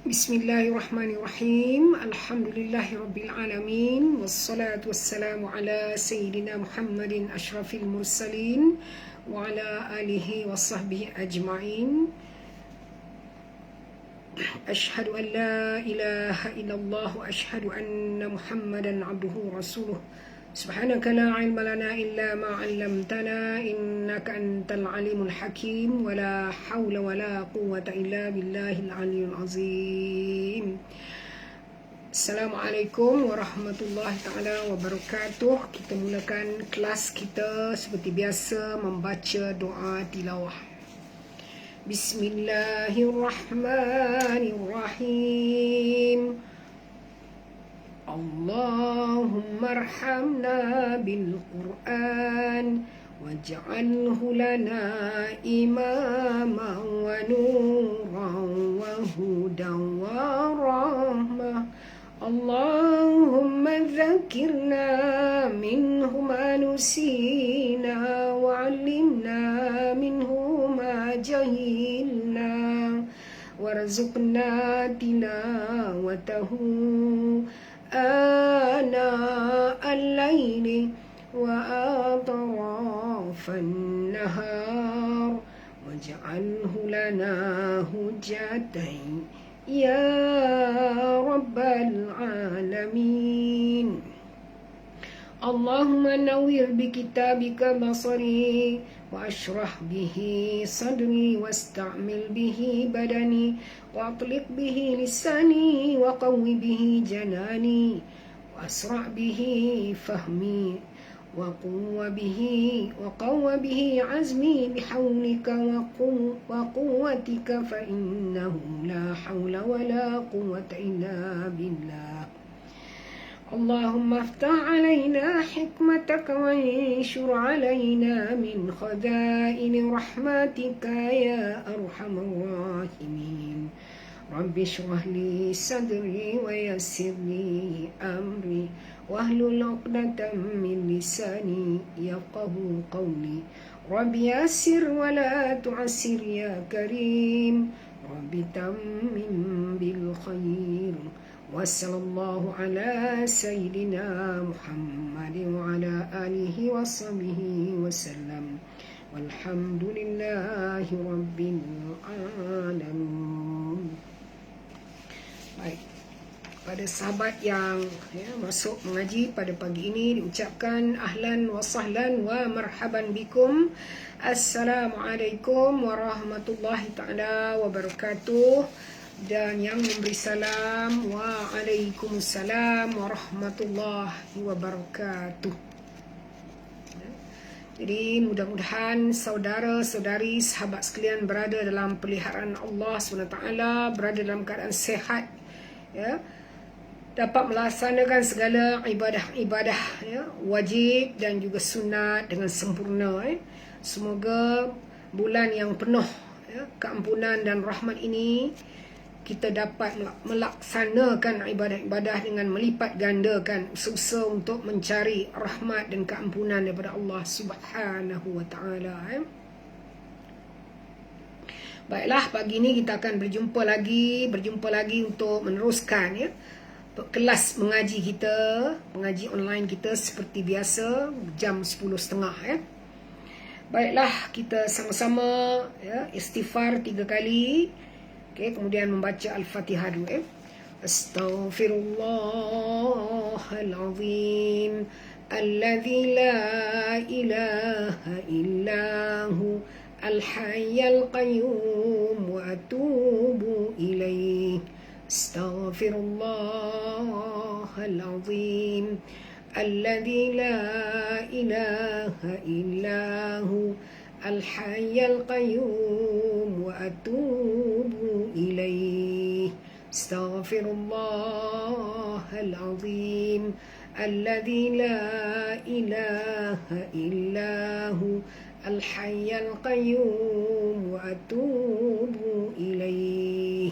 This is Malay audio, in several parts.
Bismillahirrahmanirrahim. Alhamdulillahirabbil alamin. Wassalatu wassalamu ala sayyidina Muhammadin asyrafil mursalin wa ala alihi washabbihi ajma'in. Ashhadu an la ilaha illallah wa ashhadu anna Muhammadan abduhu wa rasuluh. Subhanaka la ilma lana illa ma 'allamtana innaka antal alimul hakim wa la haula wa la quwwata illa billahil aliyyil azim. Assalamualaikum warahmatullahi taala wabarakatuh. Kita mulakan kelas kita seperti biasa membaca doa tilawah. Bismillahirrahmanirrahim. Allahumma arhamna bil Qur'an waj'alhu lana imaman wa nuran wa hudan wa rahmah. Allahumma dzakirna minhu ma nusina wa 'allimna minhu ma jahilna warzuqna tilawatahu ana al-layli wa atrafan nahar waj'alhu lana hujjatan ya rabbal alamin. Allahumma nawwir bi kitabika basari wa ashrah bihi sadri wasta'mil bihi badani wa atliq bihi lisani wa qawwi bihi janani wa asra' bihi fahmi wa quwwa bihi azmi bihawlika wa quwwatika fa innahu la hawla wa la quwwata illa billah. Allahumma aftah alaina hikmataka wa anshur alaina min khadaini rahmatika ya arhamar rahimin. Rabbi shrah li sadri wa yassir li amri wahlul 'uqdatam min lisani yafqahu qawli. Rabbi yassir wa la tu'assir ya karim. Rabbi tammim bil khair. Wassallallahu ala sayyidina Muhammadin wa ala alihi wa sahbihi wasallam. Walhamdulillahi rabbil alamin. Baik, pada sahabat yang masuk mengaji pada pagi ini diucapkan ahlan wa sahlan wa marhaban bikum. Assalamualaikum warahmatullahi taala wabarakatuh. Dan yang memberi salam, waalaikumsalam warahmatullahi wabarakatuh. Jadi mudah-mudahan saudara-saudari, sahabat sekalian berada dalam peliharaan Allah SWT, berada dalam keadaan sehat, ya, dapat melaksanakan segala ibadah-ibadah, ya, wajib dan juga sunat dengan sempurna. Semoga bulan yang penuh, ya, keampunan dan rahmat ini kita dapat melaksanakan ibadah-ibadah dengan melipat gandakan usaha untuk mencari rahmat dan keampunan daripada Allah Subhanahu wa taala. Baiklah, pagi ini kita akan berjumpa lagi untuk meneruskan, ya, kelas mengaji kita, mengaji online kita seperti biasa jam 10.30, ya. Baiklah, kita sama-sama, ya, istighfar 3 kali. Okay, kemudian membaca Al-Fatihah dulu. Astaghfirullahalazim alladzi la ilaha illahu al-hayyul qayyum wa atubu ilaih. Astaghfirullahalazim alladzi la ilaha illahu al-hayyul qayyum wa atubu ilaih. Astaghfirullahalazim alladzi la ilaha illahu al-hayyul qayyum wa atubu ilaih.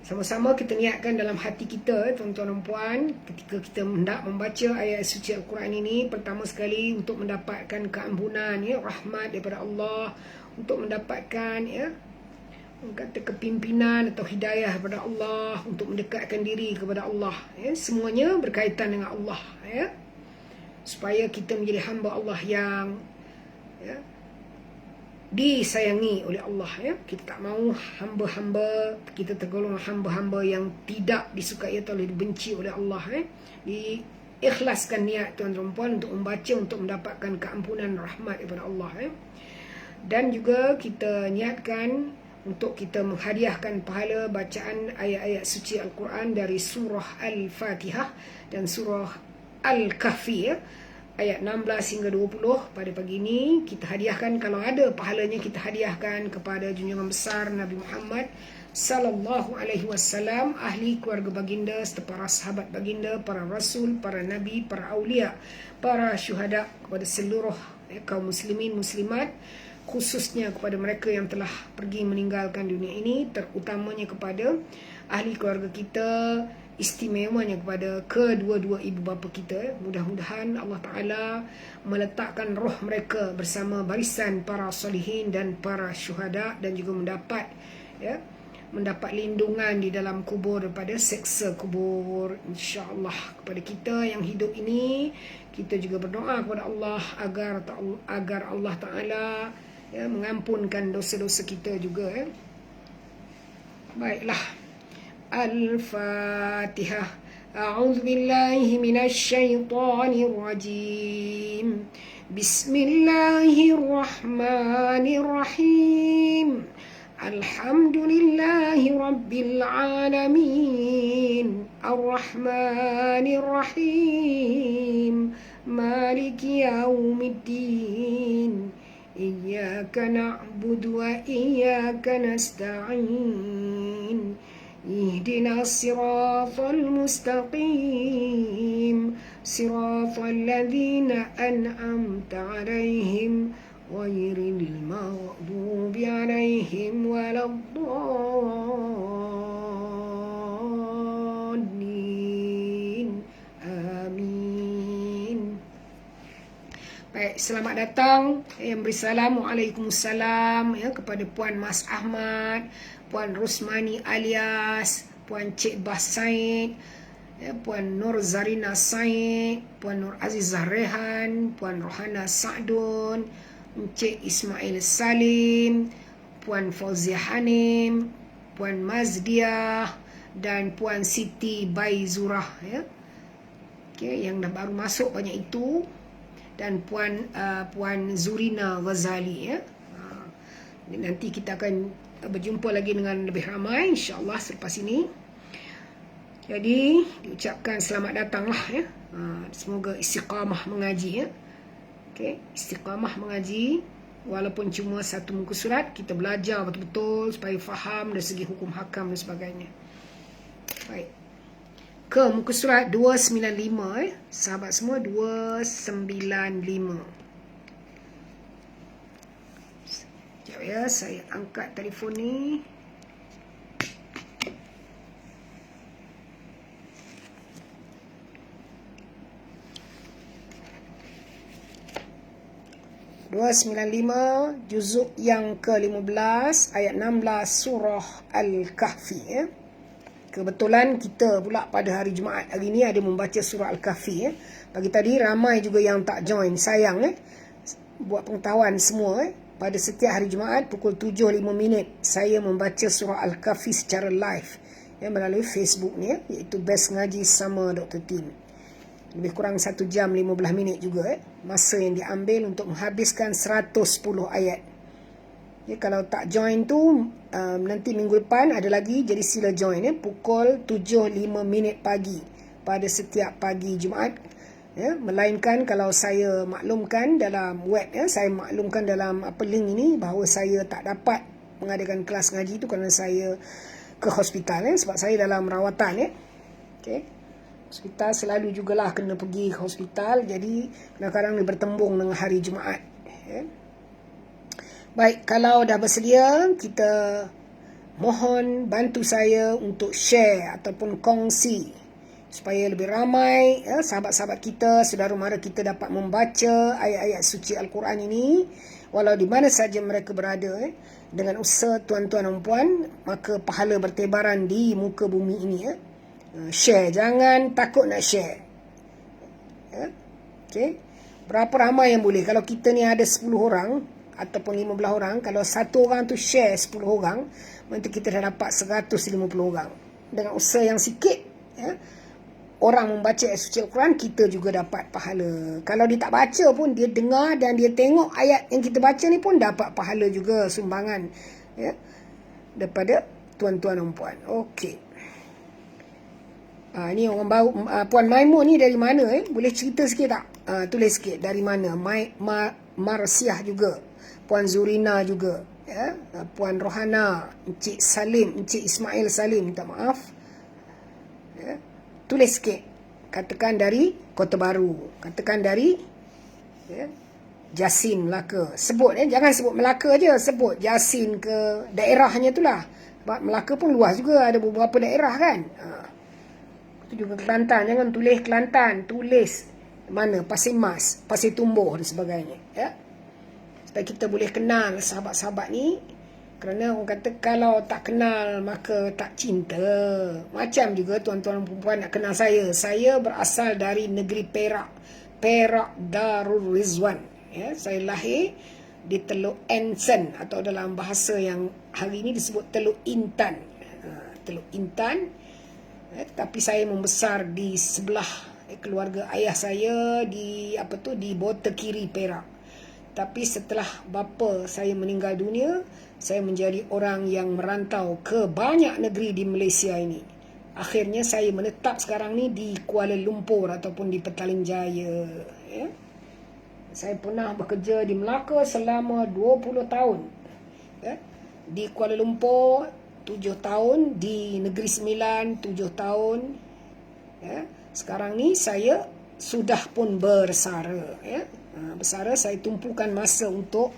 Sama-sama kita niatkan dalam hati kita, tuan-tuan dan puan, ketika kita hendak membaca ayat suci Al-Quran ini, pertama sekali untuk mendapatkan keampunan, ya, rahmat daripada Allah, untuk mendapatkan, ya, kata kepimpinan atau hidayah daripada Allah untuk mendekatkan diri kepada Allah, semuanya berkaitan dengan Allah, supaya kita menjadi hamba Allah yang disayangi oleh Allah, kita tak mahu hamba-hamba kita tergolong hamba-hamba yang tidak disukai atau dibenci oleh Allah. Diikhlaskan niat tuan-tuan puan untuk membaca untuk mendapatkan keampunan rahmat daripada Allah. Dan juga kita niatkan untuk kita menghadiahkan pahala bacaan ayat-ayat suci Al-Quran dari surah Al-Fatihah dan surah Al-Kahfi, ayat 16 hingga 20 pada pagi ini. Kita hadiahkan, kalau ada pahalanya kita hadiahkan kepada junjungan besar Nabi Muhammad sallallahu alaihi wasallam, ahli keluarga baginda serta para sahabat baginda, para rasul, para nabi, para aulia, para syuhada, kepada seluruh kaum muslimin muslimat, khususnya kepada mereka yang telah pergi meninggalkan dunia ini, terutamanya kepada ahli keluarga kita, istimewanya kepada kedua-dua ibu bapa kita. Mudah-mudahan Allah Ta'ala meletakkan roh mereka bersama barisan para solihin dan para syuhada, dan juga mendapat lindungan di dalam kubur daripada seksa kubur, insya-Allah. Kepada kita yang hidup ini, kita juga berdoa kepada Allah agar Allah Ta'ala mengampunkan dosa-dosa kita juga. Baiklah, Al-Fatihah. A'udzu billahi minasy syaithanir rajim. Bismillahirrahmanirrahim. Alhamdulillahi rabbil alamin. Ar-Rahmanir Rahim. Maliki yaumiddin. Iyyaka na'budu wa iyyaka nasta'in. Ihdinas siratal mustaqim. Siratal ladzina an'amta 'alaihim ghairil maghdubi 'alaihim waladdallin. Amin. Baik, selamat datang yang beri salam. Waalaikumsalam kepada Puan Mas Ahmad, Puan Rosmani alias Puan Cik Bas Said, Puan Nur Zarina Said, Puan Nur Azizah Rehan, Puan Rohana Sa'dun, Encik Ismail Salim, Puan Fauzia Hanim, Puan Mazdiah, dan Puan Siti Baizurah, yang dah baru masuk banyak itu, dan Puan Zurina Ghazali. Nanti kita akan berjumpa lagi dengan lebih ramai insya-Allah selepas ini. Jadi diucapkan selamat datanglah semoga istiqamah mengaji istiqamah mengaji, walaupun cuma satu muka surat, kita belajar betul-betul supaya faham dari segi hukum hakam dan sebagainya. Baik, ke muka surat 295 sahabat semua, 295. Sekejap saya angkat telefon ni. Juzuk yang ke-15 ayat 16 surah Al-Kahfi. Kebetulan kita pula pada hari Jumaat hari ni ada membaca surah Al-Kahfi. Pagi tadi ramai juga yang tak join, sayang buat pengetahuan semua. Pada setiap hari Jumaat pukul 7.05 saya membaca surah Al-Kahfi secara live melalui Facebook ni, iaitu Best Ngaji sama Dr. Tim. Lebih kurang 1 jam 15 minit juga masa yang diambil untuk menghabiskan 110 ayat. Kalau tak join tu nanti minggu depan ada lagi, jadi sila join pukul 7.05 pagi pada setiap pagi Jumaat. Melainkan kalau saya maklumkan dalam web, saya maklumkan dalam link ini bahawa saya tak dapat mengadakan kelas ngaji tu kerana saya ke hospital sebab saya dalam rawatan. Hospital selalu jugalah kena pergi ke hospital, jadi kadang-kadang dia bertembung dengan hari Jumaat. Baik, kalau dah bersedia, kita mohon bantu saya untuk share ataupun kongsi supaya lebih ramai sahabat-sahabat kita, saudara mara kita dapat membaca ayat-ayat suci Al-Quran ini walau di mana saja mereka berada. Dengan usaha tuan-tuan dan puan, maka pahala bertebaran di muka bumi ini. Share, jangan takut nak share. Okay. Berapa ramai yang boleh? Kalau kita ni ada 10 orang ataupun 15 orang, kalau satu orang tu share 10 orang, nanti kita dah dapat 150 orang. Dengan usaha yang sikit, orang membaca ayat suci Al-Quran, kita juga dapat pahala. Kalau dia tak baca pun, dia dengar dan dia tengok ayat yang kita baca ni pun dapat pahala juga, sumbangan daripada tuan-tuan dan puan. Okey. Ni orang baru, Puan Maimun ni dari mana? Boleh cerita sikit tak? Tulis sikit dari mana? Marsiah juga, Puan Zurina juga, Puan Rohana, Encik Salim, Encik Ismail Salim, minta maaf. Tulis sikit. Katakan dari Kota Baru. Katakan dari Jasin, Melaka. Sebut, jangan sebut Melaka je. Sebut Jasin ke daerahnya tu lah. Sebab Melaka pun luas juga. Ada beberapa daerah kan. Itu juga Kelantan. Jangan tulis Kelantan. Tulis mana? Pasir Mas, Pasir Tumbuh dan sebagainya. Supaya kita boleh kenal sahabat-sahabat ni. Kerana orang kata kalau tak kenal maka tak cinta. Macam juga tuan-tuan dan puan nak kenal saya. Saya berasal dari negeri Perak. Perak Darul Rizwan. Saya lahir di Teluk Ensen atau dalam bahasa yang hari ini disebut Teluk Intan. Teluk Intan. Tapi saya membesar di sebelah keluarga ayah saya di di Bota Kiri, Perak. Tapi setelah bapa saya meninggal dunia, saya menjadi orang yang merantau ke banyak negeri di Malaysia ini. Akhirnya saya menetap sekarang ni di Kuala Lumpur ataupun di Petaling Jaya. Saya pernah bekerja di Melaka selama 20 tahun. Di Kuala Lumpur 7 tahun, di Negeri Sembilan 7 tahun. Sekarang ni saya sudah pun bersara. Bersara, saya tumpukan masa untuk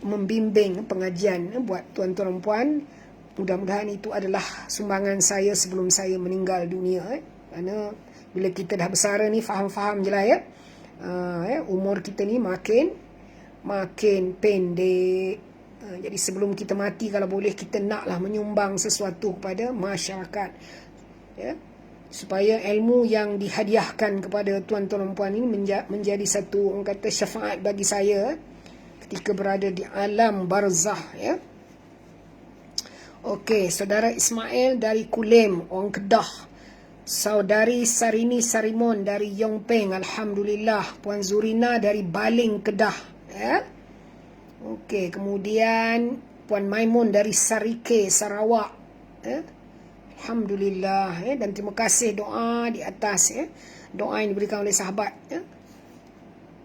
membimbing pengajian buat tuan-tuan dan puan. Mudah-mudahan itu adalah sumbangan saya sebelum saya meninggal dunia. Kerana bila kita dah bersara ni, faham-faham je lah umur kita ni makin pendek. Jadi sebelum kita mati, kalau boleh kita naklah menyumbang sesuatu kepada masyarakat. Supaya ilmu yang dihadiahkan kepada tuan-tuan dan puan ini menjadi satu, orang kata, syafaat bagi saya ketika berada di alam barzah. Okey, saudara Ismail dari Kulim, orang Kedah. Saudari Sarini Sarimon dari Yongpeng, alhamdulillah. Puan Zurina dari Baling, Kedah. Okey, kemudian Puan Maimun dari Sarike, Sarawak. Alhamdulillah. Dan terima kasih doa di atas. Doa yang diberikan oleh sahabat.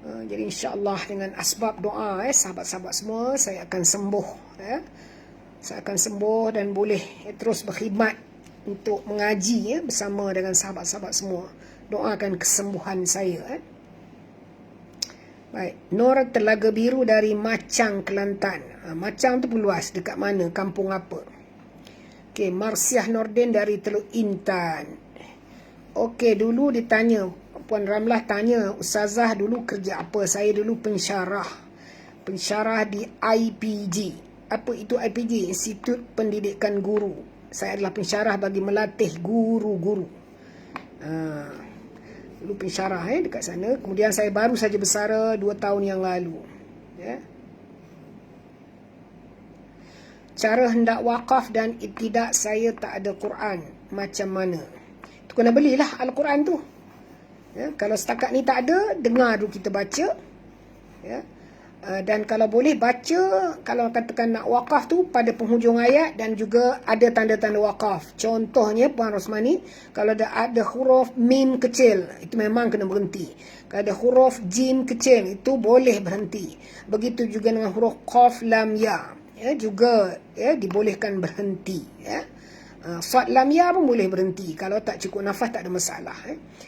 Jadi insya-Allah dengan asbab doa sahabat-sahabat semua, saya akan sembuh. Saya akan sembuh dan boleh terus berkhidmat untuk mengaji bersama dengan sahabat-sahabat semua. Doakan kesembuhan saya. Baik, Nur Telaga Biru dari Macang, Kelantan. Macang tu pun luas, dekat mana? Kampung apa? Okey, Marsiah Nordin dari Teluk Intan. Okey, dulu ditanya, Puan Ramlah tanya, Ustazah dulu kerja apa? Saya dulu pensyarah. Pensyarah di IPG. Apa itu IPG? Institut Pendidikan Guru. Saya adalah pensyarah bagi melatih guru-guru. Dulu pensyarah dekat sana. Kemudian saya baru saja bersara 2 tahun yang lalu. Cara hendak wakaf dan ibtidak, saya tak ada Quran. Macam mana? Tu kena belilah Al-Quran tu. Kalau setakat ni tak ada, dengar dulu kita baca. Dan kalau boleh baca, kalau katakan nak wakaf tu pada penghujung ayat dan juga ada tanda-tanda wakaf. Contohnya Puan Rosmani, kalau ada huruf mim kecil, itu memang kena berhenti. Kalau ada huruf jim kecil, itu boleh berhenti. Begitu juga dengan huruf qaf lam ya. Juga dibolehkan berhenti. Sad lam ya pun boleh berhenti. Kalau tak cukup nafas tak ada masalah.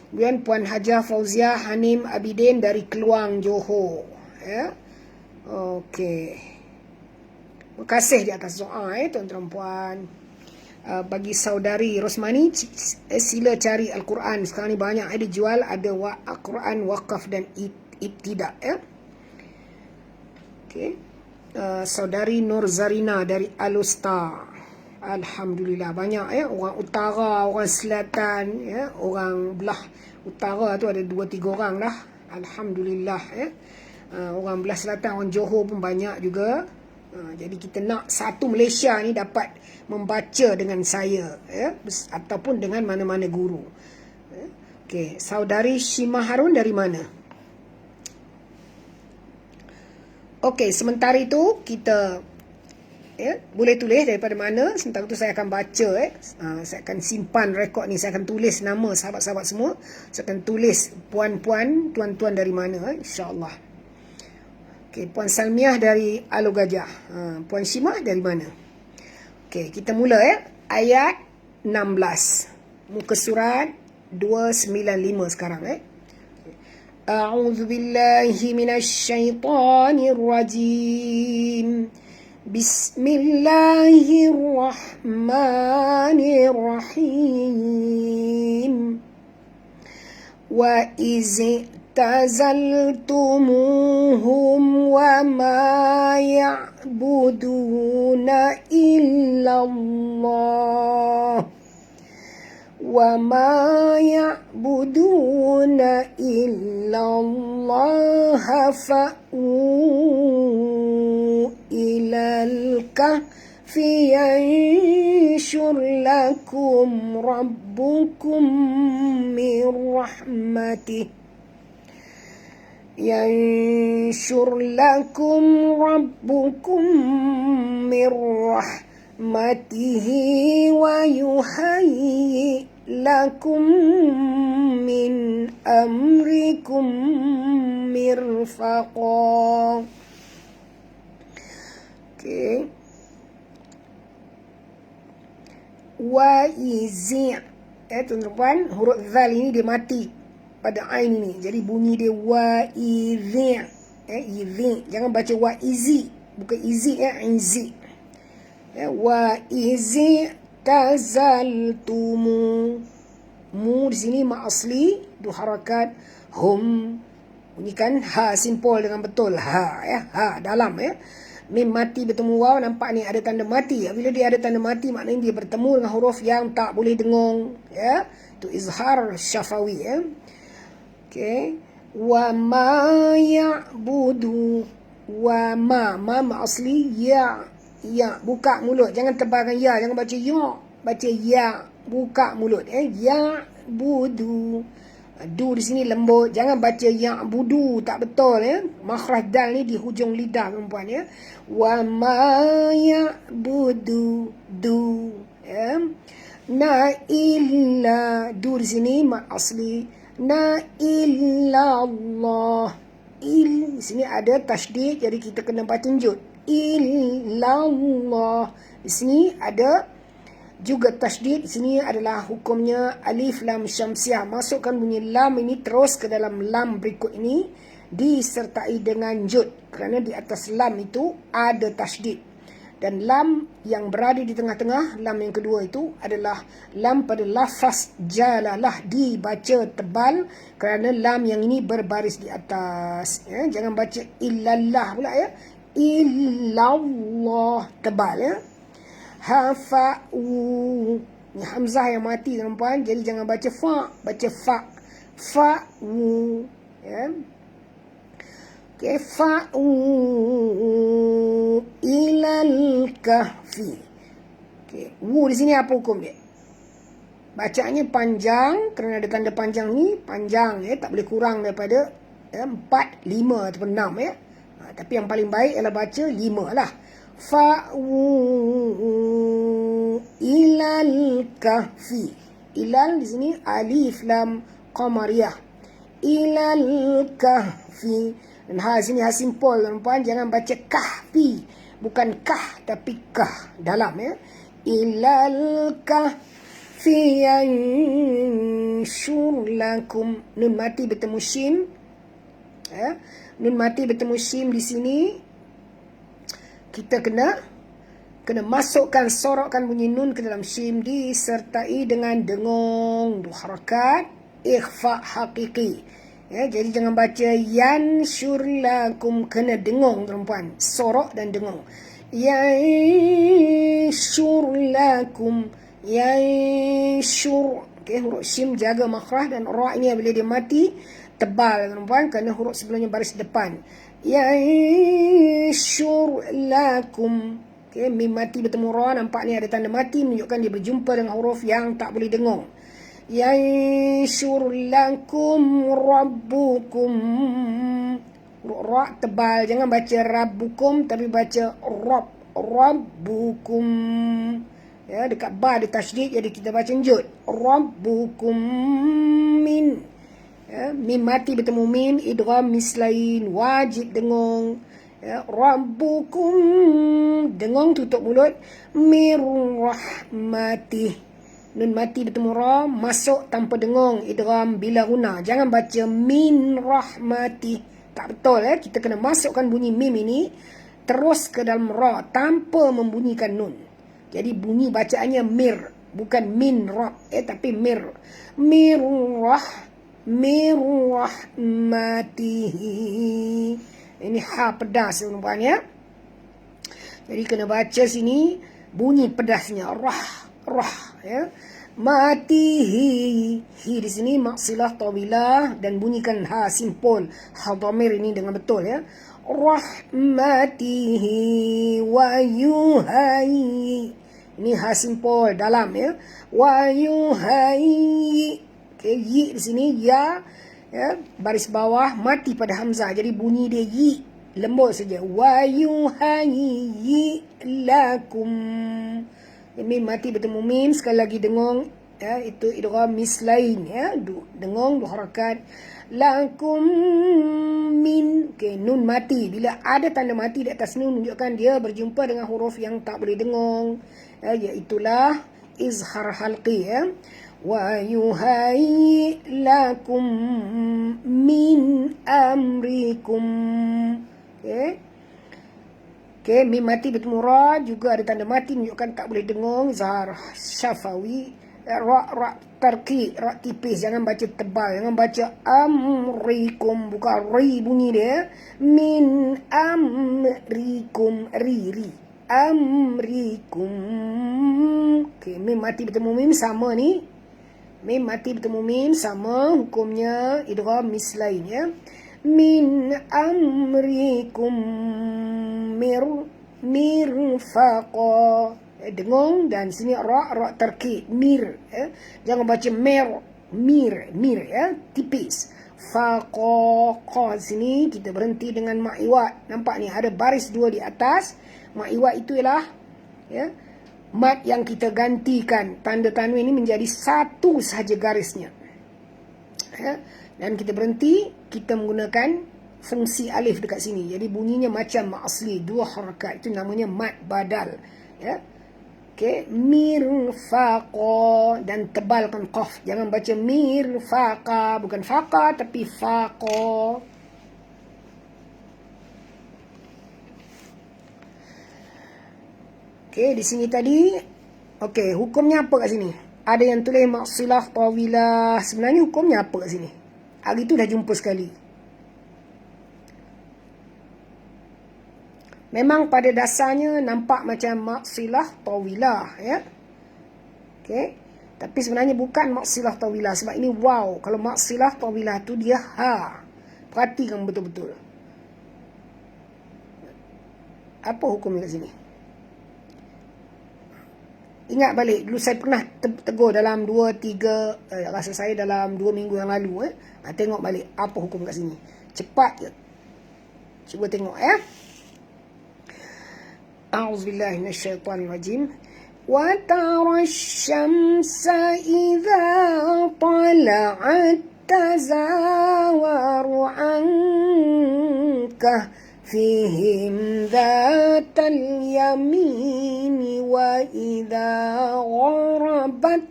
Kemudian Puan Hajah Fauzia Hanim Abidin dari Keluang, Johor. Okey. Terima kasih di atas doa tuan-tuan puan. bagi saudari Rosmani, sila cari Al-Quran. Sekarang ni banyak dijual, ada Al-Quran wakaf dan ibtidak ya. Okay. Saudari Nur Zarina dari Alustar, alhamdulillah banyak ya, orang utara, orang selatan ya, orang belah utara tu ada 2-3 orang lah, alhamdulillah ya. Orang belah selatan, orang Johor pun banyak juga. Jadi kita nak satu Malaysia ni dapat membaca dengan saya ya, ataupun dengan mana-mana guru. Okey, saudari Shima Harun dari mana? Okey, sementara itu kita boleh tulis daripada mana. Sementara itu saya akan baca saya akan simpan rekod ni, saya akan tulis nama sahabat-sahabat semua. Saya akan tulis puan-puan, tuan-tuan dari mana insya-Allah. Okey, Puan Salmiah dari Alor Gajah. Puan Shimah dari mana? Okey, kita mula ayat 16. Muka surat 295 sekarang A'udzu billahi minasy rajim. Bismillahirrahmanirrahim. Wa izi اعتزلتموهم وما يعبدون إلا الله فأووا إلى الكهف ينشر لكم ربكم من رحمته ويهيئ لكم من أمركم مرفقا. Okay. Waizi', tuan-tuan, huruf zal ini dia mati pada ain ini, jadi bunyi dia waizi', izi, jangan baca waizi, bukan izi izi. Waizi tazaltumu, mu di sini ma asli, du harakat hum, bunyikan ha simpol dengan betul, ha ha dalam mim mati bertemu waw, nampak ni ada tanda mati. Bila dia ada tanda mati, maknanya dia bertemu dengan huruf yang tak boleh dengung itu izhar syafawi Okay. Wa ma ya'budu, wa ma asli ya buka mulut, jangan tebalkan ya, jangan baca ya, baca ya, buka mulut ya budu, du di sini lembut, jangan baca ya budu, tak betul makhraj dal ni di hujung lidah perempuan wa ma ya'budu du na illa, du di sini ma asli, na illa Allah, di sini ada tasydid, jadi kita kena baca jud, illa Allah. Di sini ada juga tasydid, di sini adalah hukumnya alif lam syamsiah, masukkan bunyi lam ini terus ke dalam lam berikut ini disertai dengan jud, kerana di atas lam itu ada tasydid. Dan lam yang berada di tengah-tengah, lam yang kedua itu adalah lam pada lafaz jalalah, dibaca tebal kerana lam yang ini berbaris di atas. Jangan baca illallah pula illallah, tebal hafa'u, ni hamzah yang mati tuan-tuan, jadi jangan baca fa, baca fa, fa'u Fa'u ilal kahfi. Wu di sini apa hukum dia? Bacaannya panjang, kerana ada tanda panjang ni, panjang tak boleh kurang daripada 4, 5 ataupun 6 tapi yang paling baik ialah baca 5 lah. Fa'u ilal kahfi. Ilal di sini alif lam qamariyah. Ilal kahfi. Dan ha sini ha simpol tuan-tuan, jangan baca kahfi, bukan kah tapi kah dalam ilal kahfi yanshur lakum, nun mati bertemu shin nun mati bertemu shin. Di sini kita kena kena masukkan, sorokkan bunyi nun ke dalam shim disertai dengan dengung, 2 harakat, ikhfa hakiki. Ya, jadi jangan baca yanshur lakum, kena dengung tuan-puan, sorok dan dengung. Yanshur lakum, yanshur. Okey, huruf shim jaga makhraj, dan ra ini bila dia mati tebal tuan-puan, kerana huruf sebelumnya baris depan. Yanshur lakum. Okay, mim mati bertemu ra, nampak ni ada tanda mati, menunjukkan dia berjumpa dengan huruf yang tak boleh dengung. Yanshur lakum rabbukum. Huruf ra tebal, jangan baca rabbukum tapi baca rabbukum. Ya, dekat ba ada tasydid, jadi kita baca njut. Rabbukum min. Ya, mim mati bertemu mim, idgham mislain, wajib dengung. Ya, rabbukum, dengung tutup mulut, mir rahmatih. Nun mati bertemu ra, masuk tanpa dengung, idgham bila guna. Jangan baca min rahmatih, tak betul. Kita kena masukkan bunyi mim ini terus ke dalam ra tanpa membunyikan nun. Jadi bunyi bacaannya mir, bukan min ra, tapi mir. Mir rahmatihi. Ini ha pedas tuan-tuan ya. Jadi kena baca sini bunyi pedasnya, rah ya. Matihi, hi di sini maksilah tawilah, dan bunyikan ha simpul, ha dhamir ini dengan betul ya. Rahmatihi wa yuhayyi. Ini ha simpul dalam ya. Wa yuhayyi. Okay, yi di sini ya. Ya, baris bawah mati pada hamzah, jadi bunyi dia yi, lembut saja. Wa yuhayyi lakum. Mim mati bertemu mim, sekali lagi dengung, ya, itu idgham mislain ya, dengung 2 harakat. Lakum min. Okay, nun mati, bila ada tanda mati di atas nun menunjukkan dia berjumpa dengan huruf yang tak boleh dengung, ya, iaitulah izhar halqi ya. Wa yuhayyi lakum min amrikum. Okey, mim mati bertemu ra, juga ada tanda mati menunjukkan tak boleh dengung, zahar syafawi. Ra tarki, ra tipis, jangan baca tebal, jangan baca amrikum, bukan ri bunyi dia. Min amrikum, ri amrikum. Okey, mim mati bertemu mim sama ni. Mim mati bertemu mim sama hukumnya idgham mislain ya. Min amrikum mirfaqa. Dengung, dan sini ra terkid, mir ya. Jangan baca mir ya, tipis. Faqa, sini kita berhenti dengan mak iwat. Nampak ni ada baris 2 di atas. Mak iwat itu ialah ya, mat yang kita gantikan tanda tanwin ini menjadi satu sahaja garisnya ya. Dan kita berhenti, kita menggunakan fungsi alif dekat sini, jadi bunyinya macam mat asli, 2 harakat, itu namanya mat badal ya. Okey, mirfaqa, dan tebalkan qaf, jangan baca mirfaqa, bukan faqa tapi faqa. Okey, di sini tadi, okey, hukumnya apa kat sini? Ada yang tulis maksilah tawilah. Sebenarnya hukumnya apa kat sini? Hari tu dah jumpa sekali. Memang pada dasarnya nampak macam maksilah tawilah ya. Okey, tapi sebenarnya bukan maksilah tawilah, sebab ini waw. Kalau maksilah tawilah tu dia ha. Perhatikan betul-betul. Apa hukumnya kat sini? Ingat balik, dulu saya pernah tegur dalam 2-3, rasa saya dalam 2 minggu yang lalu. Tengok balik apa hukum kat sini. Cepat je. Cuba tengok ya. A'udzubillahi minasyaitanirrajim. Wa tara asy-syamsa idza tala'at tazawaru anka فيهم ذات اليمين وإذا غربت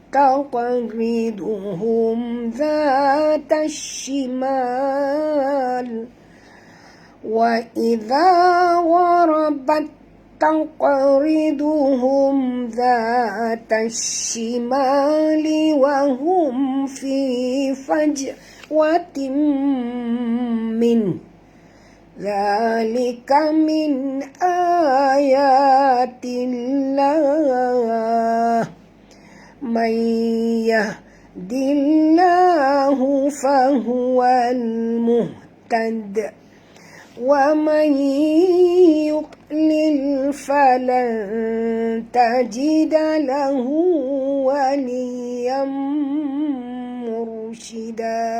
تقرضهم ذات الشمال وإذا غربت تقرضهم ذات الشمال وهم في فجوة منه ذلك من آيات الله من يهد الله فهو المهتد ومن يضلل فلن تجد له وليا مرشدا.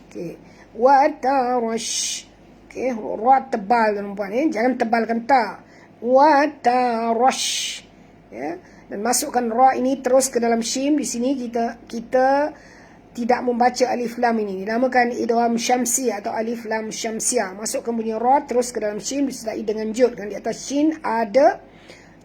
Okay. Watarash. Okay. Ra tebal tuan-tuan. Jangan tebalkan ta. Watarash. Ya. Dan masukkan ra ini terus ke dalam shim. Di sini kita tidak membaca alif lam ini. Dinamakan idgham syamsi atau alif lam syamsiah. Masukkan bunyi ra terus ke dalam shin disertai dengan jud. Dan di atas shin ada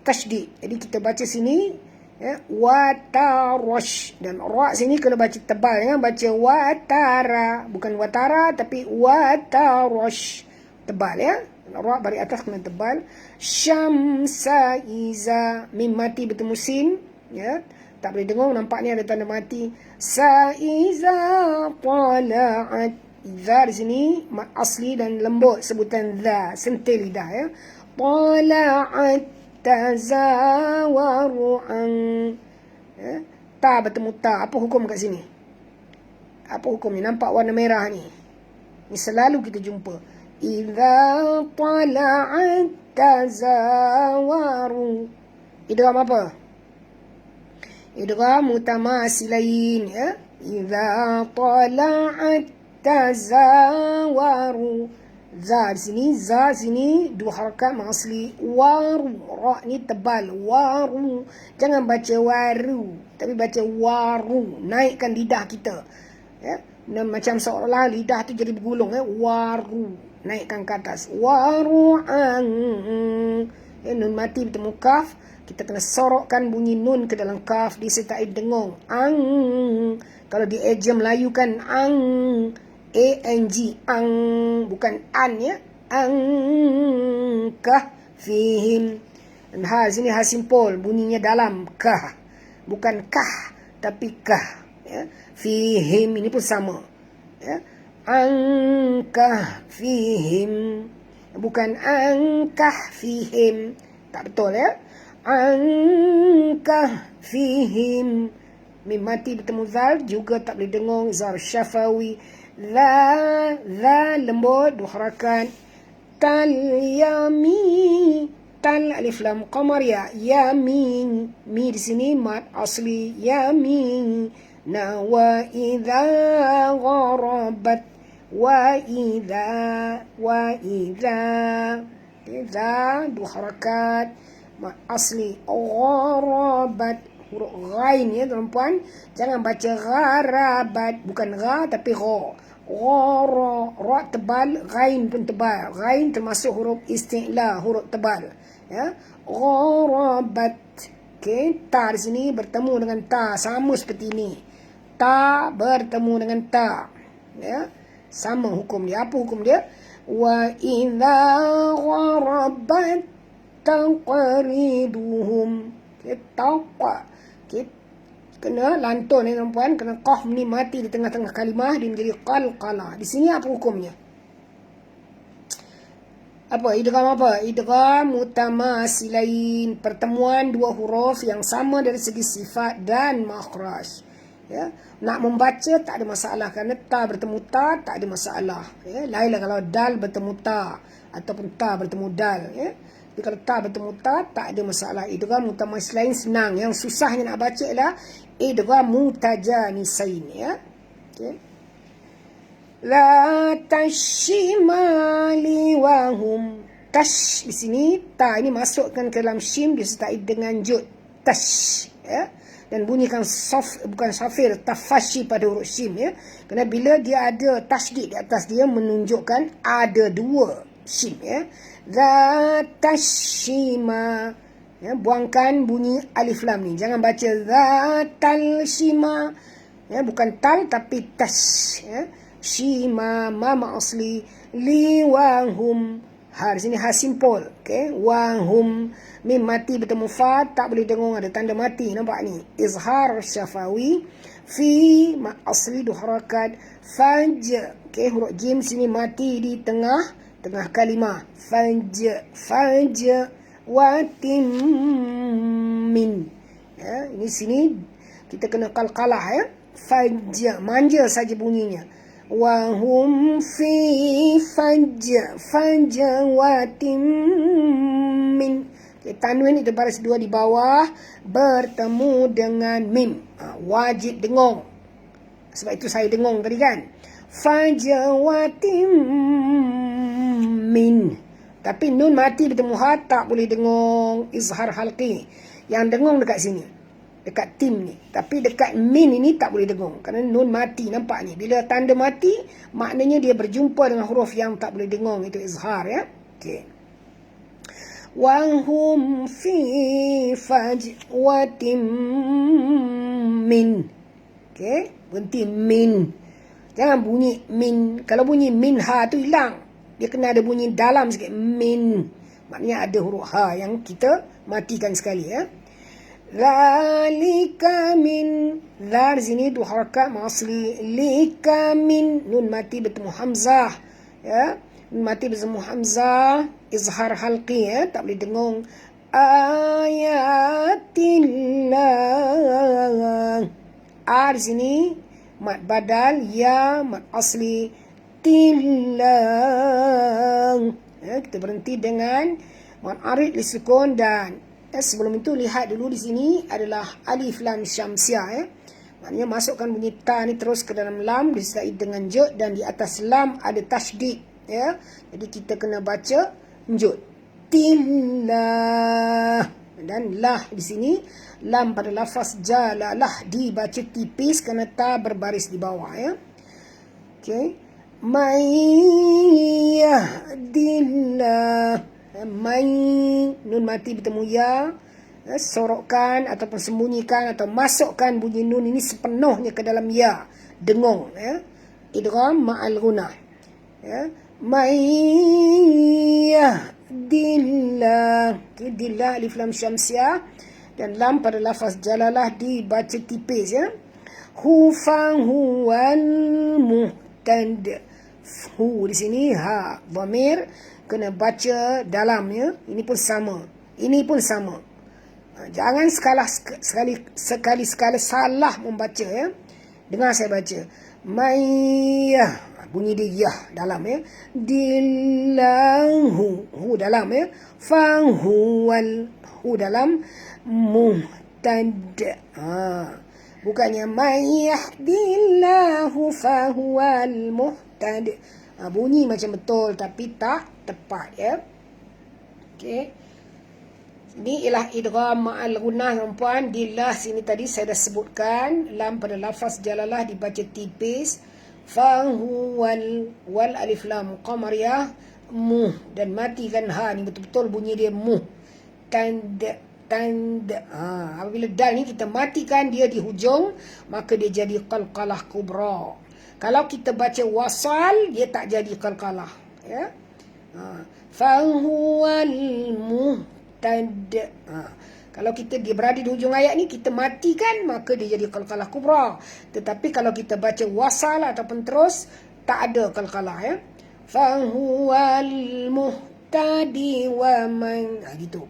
tasydid. Jadi kita baca sini ya, watarash. Dan ra sini kena baca tebal. Jangan baca watara. Bukan watara tapi watarash. Tebal ya. Ra dari atas kena tebal. Syamsa iza. Mim mati bertemu sin. Ya. Tak boleh dengung, nampaknya ada tanda mati. Sa'iza tala'at. Za di sini asli dan lembut sebutan za, sentil lidah ya. Tala'at tazawaru'an. Ya. Ta bertemu ta. Apa hukum kat sini? Apa hukumnya? Nampak warna merah ni. Ni selalu kita jumpa. Idza tala'at tazawaru. Idgham apa? Idgham mutamasilain ya. Idza tala'at tazawaru. Za di sini, za sini dua harakat asli. Waru, ra ni tebal. Waru. Jangan baca waru, tapi baca waru. Naikkan lidah kita. Ya. Dan macam seolah lidah tu jadi bergulung ya. Waru. Naikkan ke atas. Waru'an. Ya, nun mati bertemu kaf. Kita kena sorokkan bunyi nun ke dalam kaf disertai dengung. Ang. Kalau di eja Melayu kan ang. A-N-G. Ang. Bukan an ya. Ang. Kah. Fihim. Dan ha sini ha simpul. Bunyinya dalam. Kah. Bukan kah. Tapi kah. Ya. Fihim. Ini pun sama. Ya. Angkah fihim. Bukan angkah fihim. Tak betul ya. Angkah fihim. Mim mati bertemu zal juga tak boleh dengung. Zar syafawi. La lembut dua harakat. Tal yami. Tal alif lam qamar ya. Yamin. Mi di sini mat asli. Yamin. Na wa idza gharabat. Wa idza. Idza dua harakat. Asli gharabat. Huruf ghain ya tuan-puan. Jangan baca gharabat. Bukan gha tapi gha. Ra tebal, ghain pun tebal. Ghain termasuk huruf isti'la, huruf tebal. Ya. Gharabat. Okay. Ta di sini bertemu dengan ta. Sama seperti ini. Ta bertemu dengan ta. Ya. Sama hukum dia. Apa hukum dia? Wa idza gharabat taqriduhum. Kita kena lantun ya tuan-puan. Kena qaf ni mati di tengah-tengah kalimah. Dia menjadi qalqalah. Di sini apa hukumnya? Apa? Idgham apa? Idgham mutamasilain. Pertemuan dua huruf yang sama dari segi sifat dan makhraj. Ya. Nak membaca tak ada masalah. Kerana ta bertemu ta tak ada masalah. Ya. Lainlah kalau dal bertemu ta. Ataupun ta bertemu dal. Ya. Jadi kalau ta bertemu ta tak ada masalah. Idgham mutamasilain senang. Yang susahnya nak baca ialah idgham mutajanisain ya. Okey. La tashimali wahum. Tash di sini ta ini masukkan ke dalam shim disertai dengan jud. Tash ya. Dan bunyikan bukan safir, tafashi pada huruf shim ya. Kerana bila dia ada tasydid di atas dia menunjukkan ada dua shim ya. Zatashima ya, buangkan bunyi alif lam ni. Jangan baca zatal shima ya, bukan tal tapi tash ya. Shima mama asli liwahum Ha di sini ha simpul. Okey. Wa hum, mim mati bertemu fa, tak boleh dengung, ada tanda mati. Nampak ni? Izhar syafawi fi asli dua harakat faj. Okey, huruf jim sini mati di tengah kalimah. Faj wa tim min. Ya, ini sini kita kena qalqalah ya. Faj, manja saja bunyinya. Wa hum fi fajwatin min. Okay, tanwin itu baris dua di bawah bertemu dengan mim. Wajib dengung. Sebab itu saya dengung tadi kan. Fajwatin min. Tapi nun mati bertemu ha, tak boleh dengung izhar halqi. Yang dengung dekat sini, dekat tim ni. Tapi dekat min ini tak boleh dengung. Kerana nun mati, nampak ni. Bila tanda mati, maknanya dia berjumpa dengan huruf yang tak boleh dengung. Itu izhar ya. Okay. Wa hum fi fajwatin min. Okay. Berhenti min. Jangan bunyi min. Kalau bunyi min ha tu hilang. Dia kena ada bunyi dalam sikit. Min. Maknanya ada huruf ha yang kita matikan sekali ya. Zalika min. Zal sini dua harakat asli. Lika min. Nun mati bertemu hamzah. Ya. Nun mati bertemu hamzah. Izhar halqi ya. Tak boleh dengung. Ayatillah. A di sini mat badal. Ya mat asli. Tilang. Ya, kita berhenti dengan mat arid li sukun dan sebelum itu lihat dulu di sini adalah alif lam syamsiah ya. Maknanya masukkan bunyi ta ni terus ke dalam lam disertai dengan jud dan di atas lam ada tasydid ya. Jadi kita kena baca jud. Tilah. Dan lah di sini lam pada lafaz jalalah dibaca tipis kerana ta berbaris di bawah ya. Okey. May yahdillah. May nun mati bertemu ya. Sorokkan ataupun sembunyikan atau masukkan bunyi nun ini sepenuhnya ke dalam ya. Dengung ya. Idgham ma'al gunah. Ya. May yahdillah. Okay, dillah alif lam syamsiah dan lam pada lafaz jalalah dibaca tipis ya. Hufan huwal muhtad. Hu di sini ha dhamir kena baca dalamnya. Ini pun sama. Ini pun sama. Jangan sekali-sekala salah membaca ya. Dengar saya baca. Mayyah. Bunyi dia yah dalam ya. Dillahu. Hu dalam ya. Fahuwal. Hu dalam. Muhtad. Bukannya mayyahdillahu fahuwal muhtad. Bunyi macam betul tapi tak tepat ya. Okey. Ini ialah idgham ma'al gunnah tuan-puan. Dillah sini tadi saya dah sebutkan lam pada lafaz jalalah dibaca tipis. Fahuwal wal alif lam qamariyah muh dan matikan ha ni betul-betul bunyi dia muh. Tanda. Apabila dal ni kita matikan dia di hujung, maka dia jadi qalqalah kubra. Kalau kita baca wasal, dia tak jadi qalqalah ya. Fahuwal muhtad. Kalau dia berada di hujung ayat ni, kita matikan, maka dia jadi qalqalah kubra. Tetapi kalau kita baca wasal ataupun terus, tak ada qalqalah ya. Fahuwal muhtadi wa man. Gitu.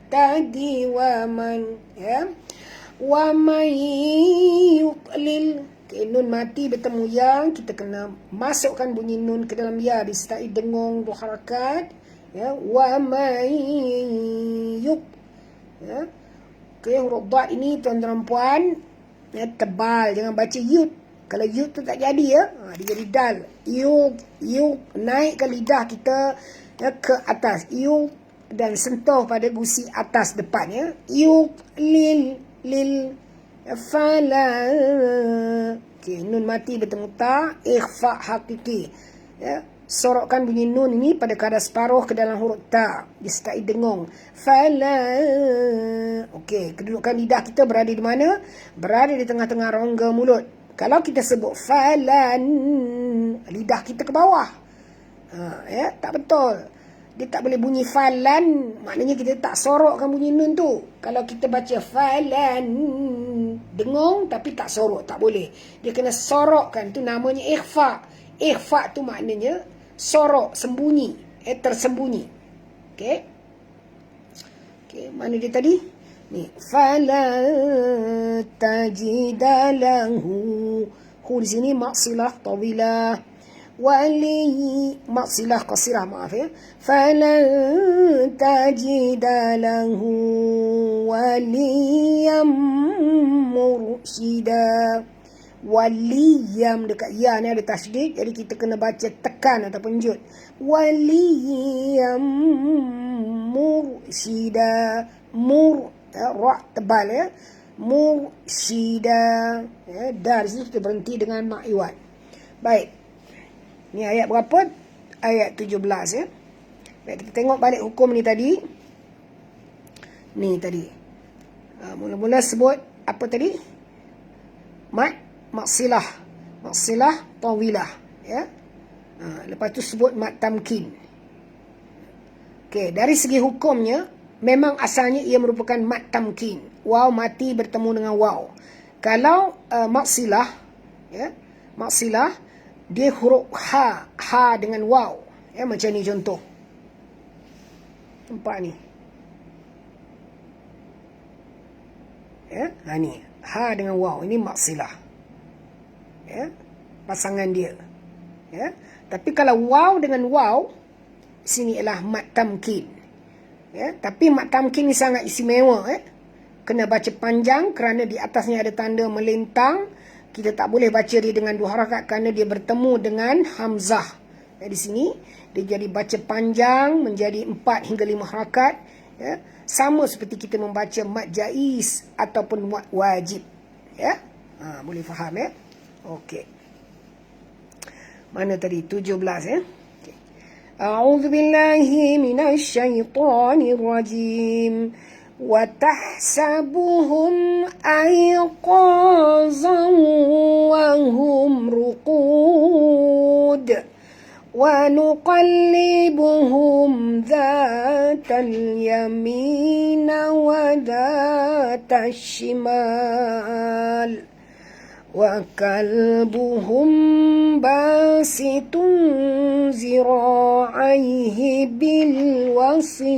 Tadi wa man ya. Wa man yuqlil. Okay, nun mati bertemu yang kita kena masukkan bunyi nun ke dalam ya disertai dengung dua harakat ya. Wa man yuq ya. Okey, huruf dad ini tuan-tuan puan ya, tebal, jangan baca yud. Kalau yud tu tak jadi ya, dia jadi dal. Yud naikkan lidah kita ya, ke atas. Yud dan sentuh pada gusi atas depan ya. Yuqlil lil fala. Okey, nun mati bertemu ta, ikhfa hakiki ya. Sorokkan bunyi nun ini pada kadar separuh ke dalam huruf ta disertai dengung. Fala. Okey, kedudukan lidah kita berada di mana? Berada di tengah-tengah rongga mulut. Kalau kita sebut falan, lidah kita ke bawah. Ya, tak betul. Dia tak boleh bunyi falan. Maknanya kita tak sorokkan bunyi nun tu. Kalau kita baca falan, dengung tapi tak sorok, tak boleh. Dia kena sorokkan. Tu namanya ikhfa. Ikhfa tu maknanya sorok, sembunyi, tersembunyi. Okey. Okey, mana dia tadi? Ni, fala tajidalahu. Hu di sini maksilah tawilah. Wali maksilah qasirah, maaf ya. Fala tajidalahu waliyam mursyida. Waliyam, dekat ya ni ada tasydid, jadi kita kena baca tekan ataupun jud. Waliyam mursyida. Ra tebal ya. Mursyida ya. Dari situ kita berhenti dengan mak iwat. Baik, ni ayat berapa? Ayat 17 ya. Baik, kita tengok balik hukum ni tadi. Ni tadi mula-mula sebut apa tadi? Maksilah tawilah ya. Lepas tu sebut mat tamkin. Okey, dari segi hukumnya memang asalnya ia merupakan mat tamkin. Waw mati bertemu dengan waw. Kalau maksilah ya, maksilah dia huruf ha dengan waw ya, macam ni contoh. Nampak ni ya, ni ha dengan waw, ini maksilah ya, pasangan dia ya. Tapi kalau waw dengan waw, sini ialah mat tamkin ya. Tapi mat tamkin ni sangat istimewa ya. Kena baca panjang kerana di atasnya ada tanda melintang. Kita tak boleh baca dia dengan 2 harakat kerana dia bertemu dengan hamzah ya. Di sini dia jadi baca panjang menjadi 4 hingga 5 harakat ya. Sama seperti kita membaca mat jaiz ataupun mat wajib ya. Boleh faham ya. Okey. Mana tadi? 17 ya. Okay. A'udzu billahi minasy syaithanir rajim. Wa tahsabuhum ayqazan wa hum ruqud. Wa nuqallibuhum dhatal yamin wa dhatal shimal. وكلبهم باسط ذراعيه بالوصيد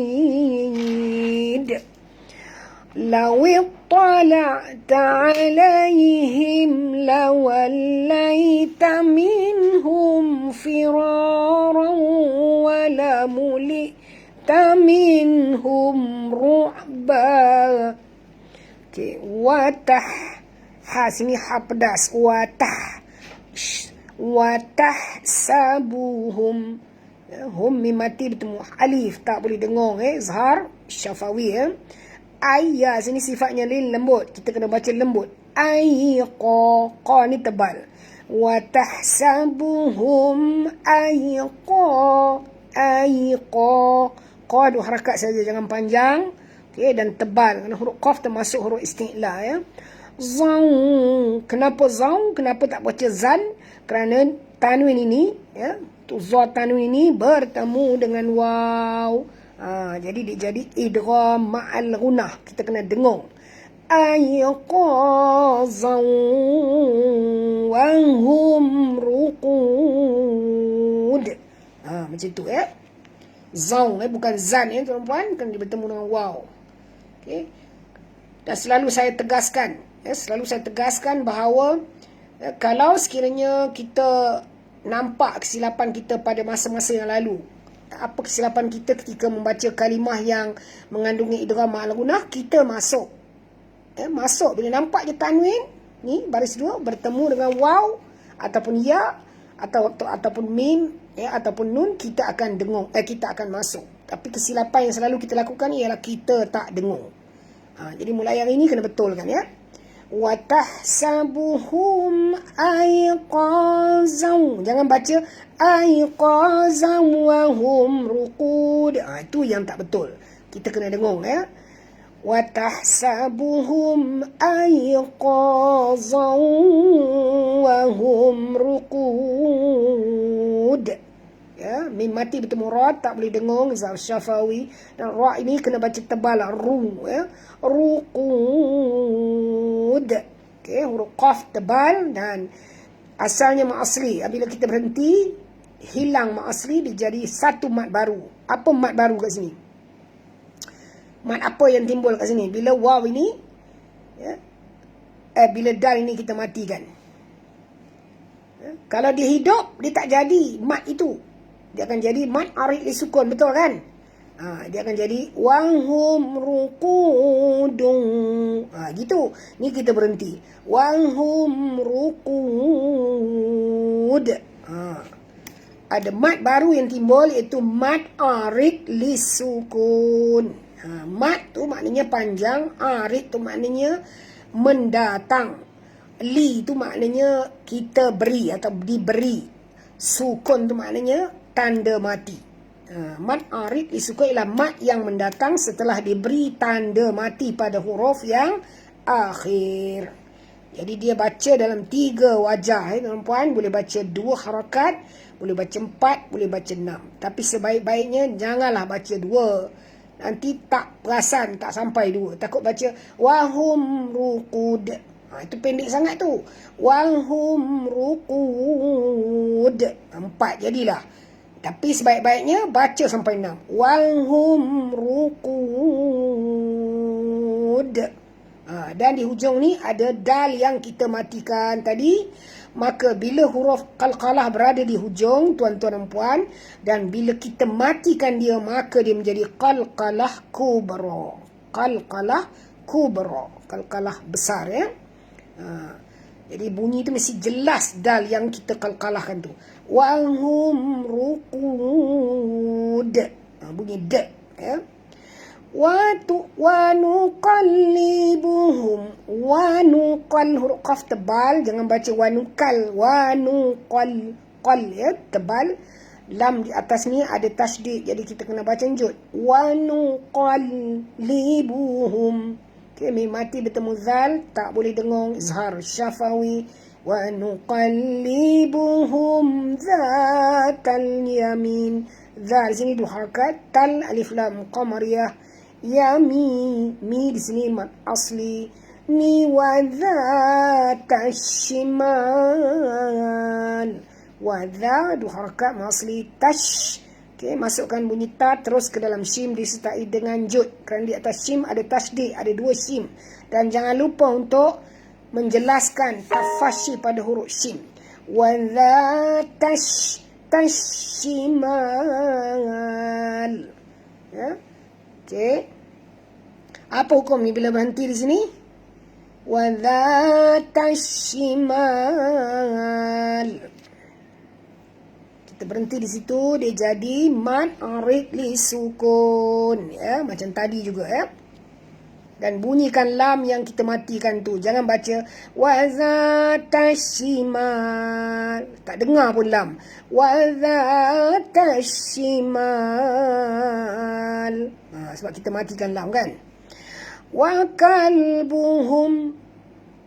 لو اطلعت عليهم لوليت منهم فرارا ولملئت منهم رعبا. Ha sini ha pedas. Watah sabuhum. Hum mim mati bertemu alif, tak boleh dengung izhar syafawi ya. Ayya sini sifatnya lil lembut, kita kena baca lembut. Qa ni tebal. Watah sabuhum qa 2 harakat saja, jangan panjang. Okey, dan tebal kerana huruf qaf termasuk huruf isti'la ya. Zaun. Kenapa zaun? Kenapa tak baca zan? Kerana tanwin ini ya, tu za tanwin ini bertemu dengan waw. Jadi dia jadi idgham ma'al gunah. Kita kena dengung. Ayqazan wa hum ruqud. Macam tu ya. Zaun bukan zan ya tuan-tuan, kena bertemu dengan waw. Okey. Dan selalu saya tegaskan bahawa kalau sekiranya kita nampak kesilapan kita pada masa-masa yang lalu, apa kesilapan kita ketika membaca kalimah yang mengandungi idgham ma'al gunah, kita masuk bila nampak je tanwin ni baris 2 bertemu dengan waw ataupun ya ataupun mim ya, ataupun nun, kita akan dengung, kita akan masuk. Tapi kesilapan yang selalu kita lakukan ialah kita tak dengung. Jadi mulai hari ini kena betulkan ya. Wa tahsabuhum ayqazan. Jangan baca ayqazan wa hum ruqud. Itu yang tak betul. Kita kena dengung ya. Wa tahsabuhum ayqazan wa hum ruqud. Ya, mim mati bertemu ra tak boleh dengung, izhar syafawi. Dan ra ini kena baca tebal, ru, ya. Ruqud. Okey, huruf qaf tebal dan asalnya mat asli. Bila kita berhenti, hilang mat asli, dia jadi satu mat baru. Apa mat baru kat sini? Mat apa yang timbul kat sini? Bila waw ini, ya, bila dal ini kita matikan. Ya, kalau dia hidup, dia tak jadi mat itu. Dia akan jadi mat arid li sukun, betul kan? Dia akan jadi wahum ruqudun. Gitu. Ni kita berhenti. Wahum ruqud. Ada mat baru yang timbul, iaitu mat arid li sukun. Mat tu maknanya panjang, arid tu maknanya mendatang. Li tu maknanya kita beri atau diberi. Sukun tu maknanya tanda mati. Mat arid disukun ialah mat yang mendatang setelah diberi tanda mati pada huruf yang akhir. Jadi dia baca dalam 3 wajah. Tuan-puan, boleh baca 2 harakat, boleh baca 4, boleh baca 6. Tapi sebaik-baiknya janganlah baca 2. Nanti tak perasan, tak sampai 2. Takut baca wahum ruqud. Itu pendek sangat tu. Wahum ruqud. 4 jadilah. Tapi sebaik-baiknya baca sampai 6. Wahum ruqud. Dan di hujung ni ada dal yang kita matikan tadi. Maka bila huruf qalqalah berada di hujung, tuan-tuan dan puan, dan bila kita matikan dia, maka dia menjadi qalqalah kubra. Qalqalah kubra. Qalqalah besar, ya. Jadi bunyi tu mesti jelas dal yang kita qalqalahkan tu. Wahum ruqud. Bunyi d, ya. Wa nuqallibuhum. Wa nuqal, huruf qaf tebal, jangan baca wa nuqal. Wa nuqal, qal, ya, tebal. Lam di atas ni ada tasydid, jadi kita kena baca lanjut. Wa nuqallibuhum. Okay, mim mati bertemu zal, tak boleh dengung, izhar syafawi. Wa nuqallibuhum zatal yamin. Zal sini 2 harakat, tal alif lam qamariyah. Yami, mi di sini mat asli. Ni wa zatash shimal. Wa za 2 harakat mat asli, tash. Okay, masukkan bunyi ta terus ke dalam shim disertai dengan jud. Kerana di atas shim ada tasydid, ada 2 shim. Dan jangan lupa untuk menjelaskan tafashi pada huruf shim. Wa za tashimal. Ya. Okey. Apa hukum ni bila berhenti di sini? Wa za tashimal. Kita berhenti di situ, dia jadi mat arid li sukun, ya, macam tadi juga, ya. Dan bunyikan lam yang kita matikan tu. Jangan baca wa za tashimal, tak dengar pun lam. Wa za tashimal. Sebab kita matikan lam, kan. Wa kalbuhum.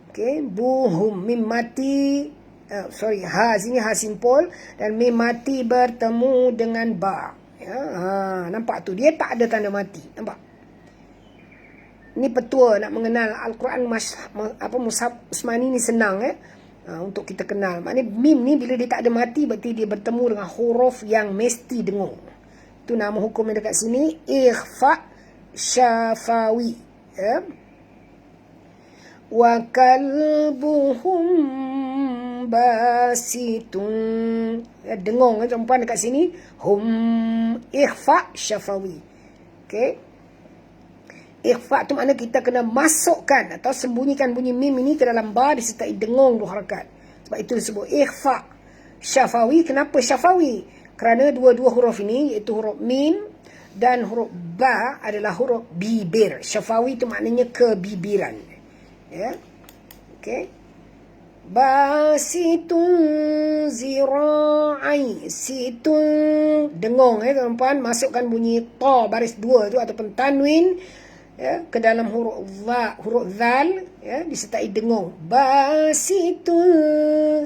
Okey, buhum, mim mati. Ha sini ha simpul, dan mim mati bertemu dengan ba. Ya, nampak tu, dia tak ada tanda mati. Nampak? Ni petua nak mengenal Al-Quran Mushaf Usmani ni senang, untuk kita kenal. Maknanya mim ni bila dia tak ada mati, berarti dia bertemu dengan huruf yang mesti dengung. Itu nama hukum yang dekat sini, ikhfa syafawi, ya. Wa kalbuhum basitun, ya, dengung, perempuan dekat sini. Hum, ikhfa syafawi. Okey. Ikhfa tu makna kita kena masukkan atau sembunyikan bunyi mim ini ke dalam ba disertai dengung 2 harakat. Sebab itu disebut ikhfa syafawi. Kenapa syafawi? Kerana dua-dua huruf ini, iaitu huruf mim dan huruf ba, adalah huruf bibir. Syafawi itu maknanya kebibiran. Ya. Okey. Basitun zira'i. Situn dengung, tuan-tuan. Masukkan bunyi ta baris 2 tu ataupun tanwin ya, ke dalam huruf zal, ya, disertai dengung. Basitun,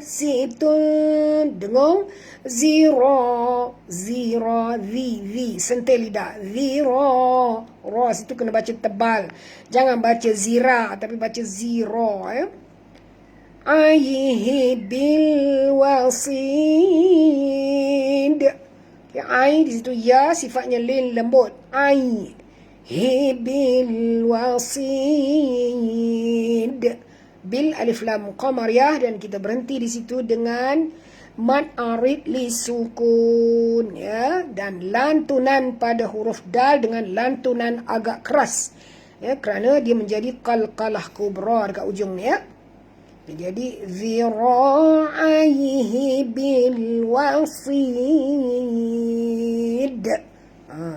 situn, dengung. Zira, zi, sentil lidah. Zira, ra situ kena baca tebal. Jangan baca zira, tapi baca zira, ya. Aihi bil wasid. Ya, ai di situ ya, sifatnya lin, lembut. Ai bil wasid. Bil alif lam qamariyah, dan kita berhenti di situ dengan mad arid li sukun, ya, dan lantunan pada huruf dal dengan lantunan agak keras, ya, kerana dia menjadi qalqalah kubra dekat ujung ni, ya. Jadi zira'aihi bil wasid.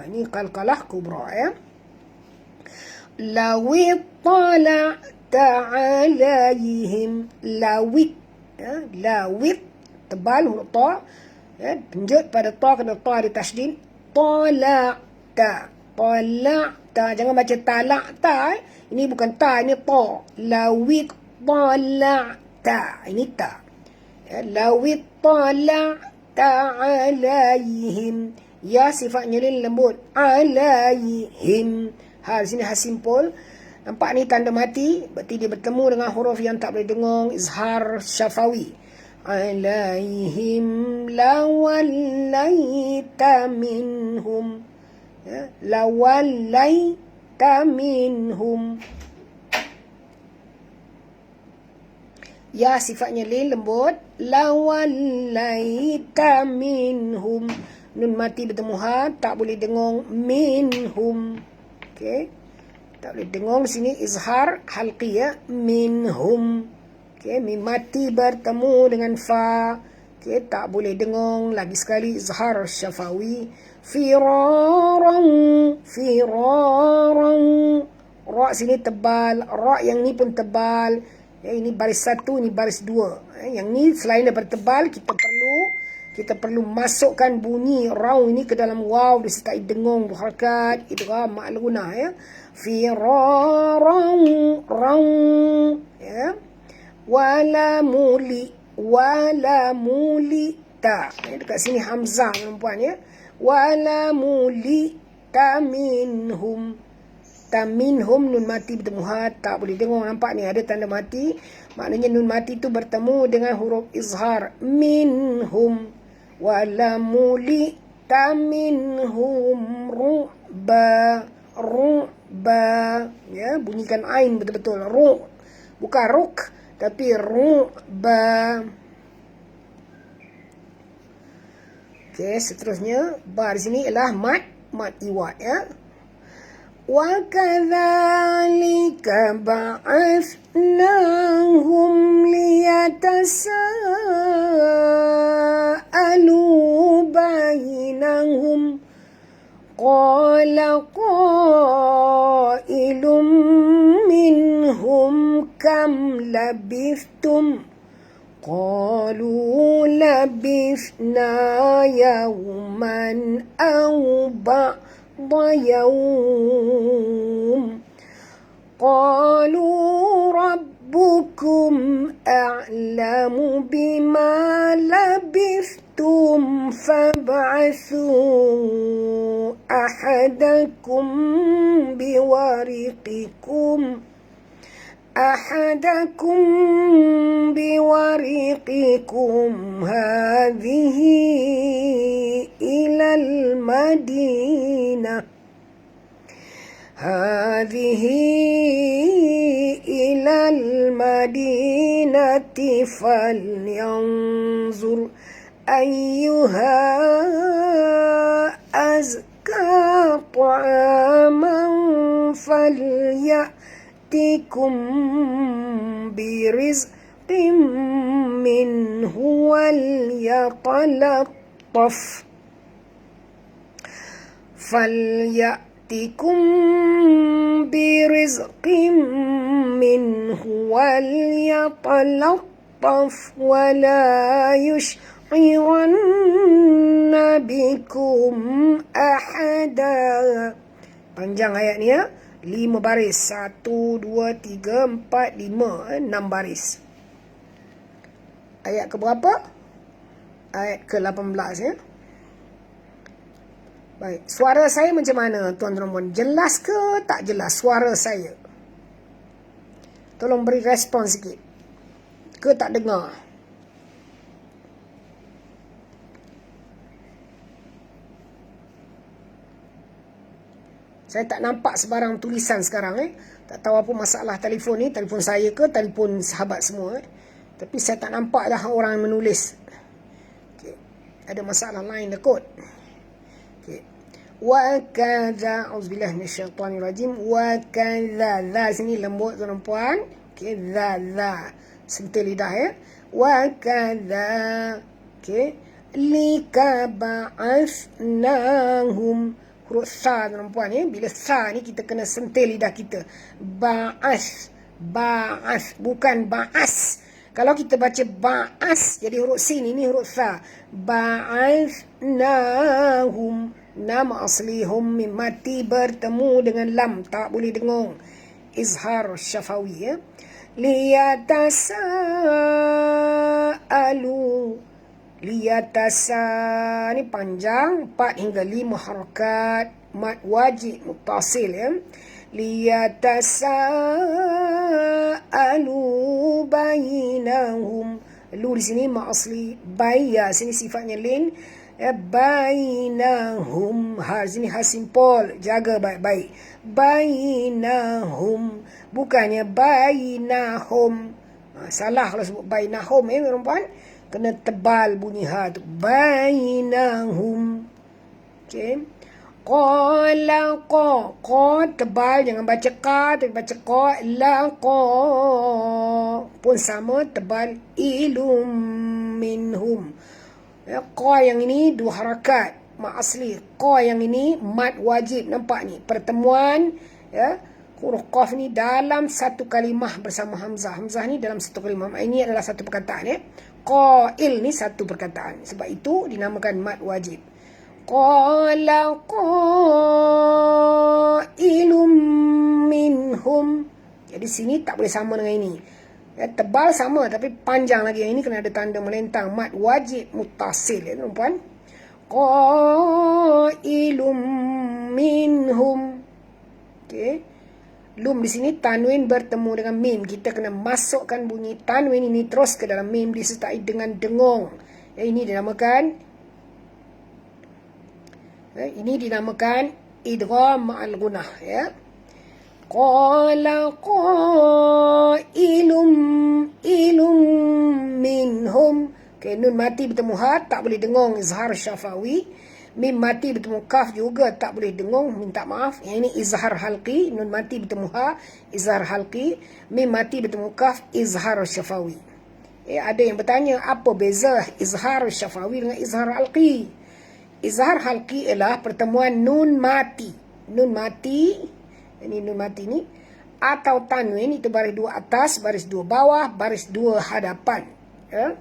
Ini qalqalah kubra, ya. Lawit tala'ta alaihim. Lawit, ya, lawit tebal huruf ta, ya, penjut pada ta, kena ta di tasydid. Tala'ta, tala'ta, jangan baca tala'ta, ini bukan ta, ini ta. Lawit tala'ta, ini ta, ya. Lawit tala'ta alaihim, ya, sifatnya lin, lembut. Alaihim, di sini hasimpul. Nampak ni tanda mati, berarti dia bertemu dengan huruf yang tak boleh dengung, izhar syafawi. Alaihim lawallaita minhum, ya, lawallaita minhum, ya, sifatnya lin, lembut. Lawallaita minhum, nun mati bertemu ha, tak boleh dengung. Minhum, okey, tak boleh dengung. Sini izhar halqi, ya, minhum. Okey, mim mati bertemu dengan fa. Okey, tak boleh dengung. Lagi sekali izhar syafawi. Firaran, firaran. Ra sini tebal, ra yang ni pun tebal. Ya, ini baris 1, ini baris 2. Yang ni selain daripada tebal, kita perlu masukkan bunyi raw ini ke dalam waw disertai dengung, berharakat, idgham ma'lunah, ya. Firaran, raw, ya. Wala muli, wala mulita, dekat sini hamzah perempuan, ya. Wala mulita minhum. Taminhum, nun mati bertemu ha, tak boleh dengung. Nampak ni ada tanda mati, maknanya nun mati tu bertemu dengan huruf izhar. Minhum. Wala mulita minhum ru'ba, ru'ba, ya, bunyikan ain betul-betul. Ru', bukan ruk, tapi ru'ba. Okey, seterusnya ba di sini ialah mad iwad, ya. Wa kadzalika ba'athnahum liyatasaalu bainahum. Qala qailum minhum kam labithtum. Qalu labithna yawman aw ba'da yawm. Qalu rabbukum a'lamu bima labithtum fab'athu ahadakum biwariqikum hadhihi ilal madinah. Falyanzur ayyuha azka ta'aman falyatikum birizqin minhu walyatalattaf. Falyatikum birizqin minhu walyatalattaf wala yush'iranna bikum ahada. Panjang ayat ni, ya. 5 baris. 1, 2, 3, 4, 5. 6 baris. Ayat ke berapa? Ayat ke-18 ya. Baik, suara saya macam mana tuan-tuan puan? Jelas ke tak jelas suara saya? Tolong beri respon sikit. Ke tak dengar? Saya tak nampak sebarang tulisan sekarang Tak tahu apa masalah telefon ni, telefon saya ke telefon sahabat semua Tapi saya tak nampak dah orang yang menulis. Okay. Ada masalah lain dah kot. Okay. Wa kadza auzubillahi minasyaitanirrajim. Wa kadza, la sini lembut tuan puan. Okay, za sentil lidah ya. Wa kadza, okay, likaba'athnahum. Huruf sa tuan puan ya. Bila sa ni kita kena sentil lidah kita. Ba'as, bukan ba'as. Kalau kita baca ba'as jadi huruf sin, ini huruf sa. Ba'athnahum, nama aslihum mim, mati bertemu dengan lam, tak boleh dengung. Izhar syafawi ya. Liyatasa'alu, liyatasa ni panjang 4 hingga 5 harakat, mad wajib muttasil ya. Liyatasa'alu bainahum, lu di sini ma asli, bayya sini sifatnya lin ya. Bainahum, ha sini ha simpol, jaga baik-baik. Bainahum, bukannya bainahum. Salah kalau sebut bainahum perempuan. Kena tebal bunyi ha tu. Bainahum. Okey. Qala qa. Qa tebal, jangan baca ka, tapi baca qa. La qa pun sama tebal. Ilum minhum. Ya, qa yang ini 2 harakat. Mat asli. Qa yang ini mat wajib. Nampak ni? Pertemuan ya. Huruf qaf ni dalam satu kalimah bersama hamzah. Hamzah ni dalam satu kalimah. Ini adalah satu perkataan ya. Qail ni satu perkataan. Sebab itu dinamakan mad wajib. Qala qailum minhum. Jadi sini tak boleh sama dengan ini. Ya, tebal sama tapi panjang lagi. Yang ini kena ada tanda melentang. Mad wajib muttasil ya tuan-puan. Qailum minhum. Okey. Lum di sini tanwin bertemu dengan mim. Kita kena masukkan bunyi tanwin ini terus ke dalam mim disertai dengan dengung. Ya, ini dinamakan idgham ma'al gunnah ya. Qala qailum minhum. Okay, nun mati bertemu ha tak boleh dengung, izhar syafawi. Mim mati bertemu kaf juga tak boleh dengung, minta maaf. Yang ini izhar halqi. Nun mati bertemu ha, izhar halqi. Mim mati bertemu kaf, izhar syafawi. Ada yang bertanya, apa beza izhar syafawi dengan izhar halqi? Izhar halqi ialah pertemuan nun mati. Nun mati, ini nun mati ni, atau tanwin, itu baris 2 atas, baris 2 bawah, baris 2 hadapan. Ya.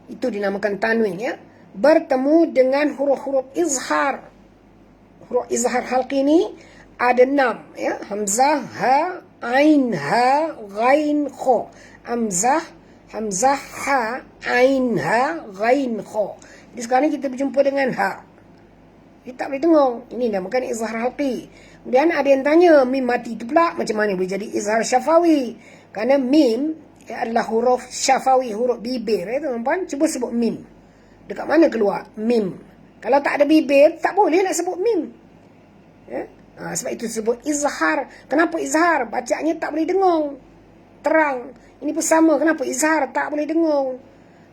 Itu dinamakan tanwin ya. Bertemu dengan huruf-huruf izhar. Huruf izhar halqi ni ada 6 ya. Hamzah, ha, ain, ha, ghain, kha. Hamzah, ha, ain, ha, ghain, kha. Jadi sekarang kita berjumpa dengan ha. Kita tak boleh dengung. Ini dinamakan izhar halqi. Kemudian ada yang tanya, mim mati itu pula macam mana boleh jadi izhar syafawi? Kerana mim adalah huruf syafawi, huruf bibir ya teman-teman. Cuba sebut mim. Dekat mana keluar mim? Kalau tak ada bibir, tak boleh nak sebut mim. Ya? Sebab itu sebut izhar. Kenapa izhar? Bacaannya tak boleh dengung. Terang. Ini pun sama. Kenapa izhar tak boleh dengung?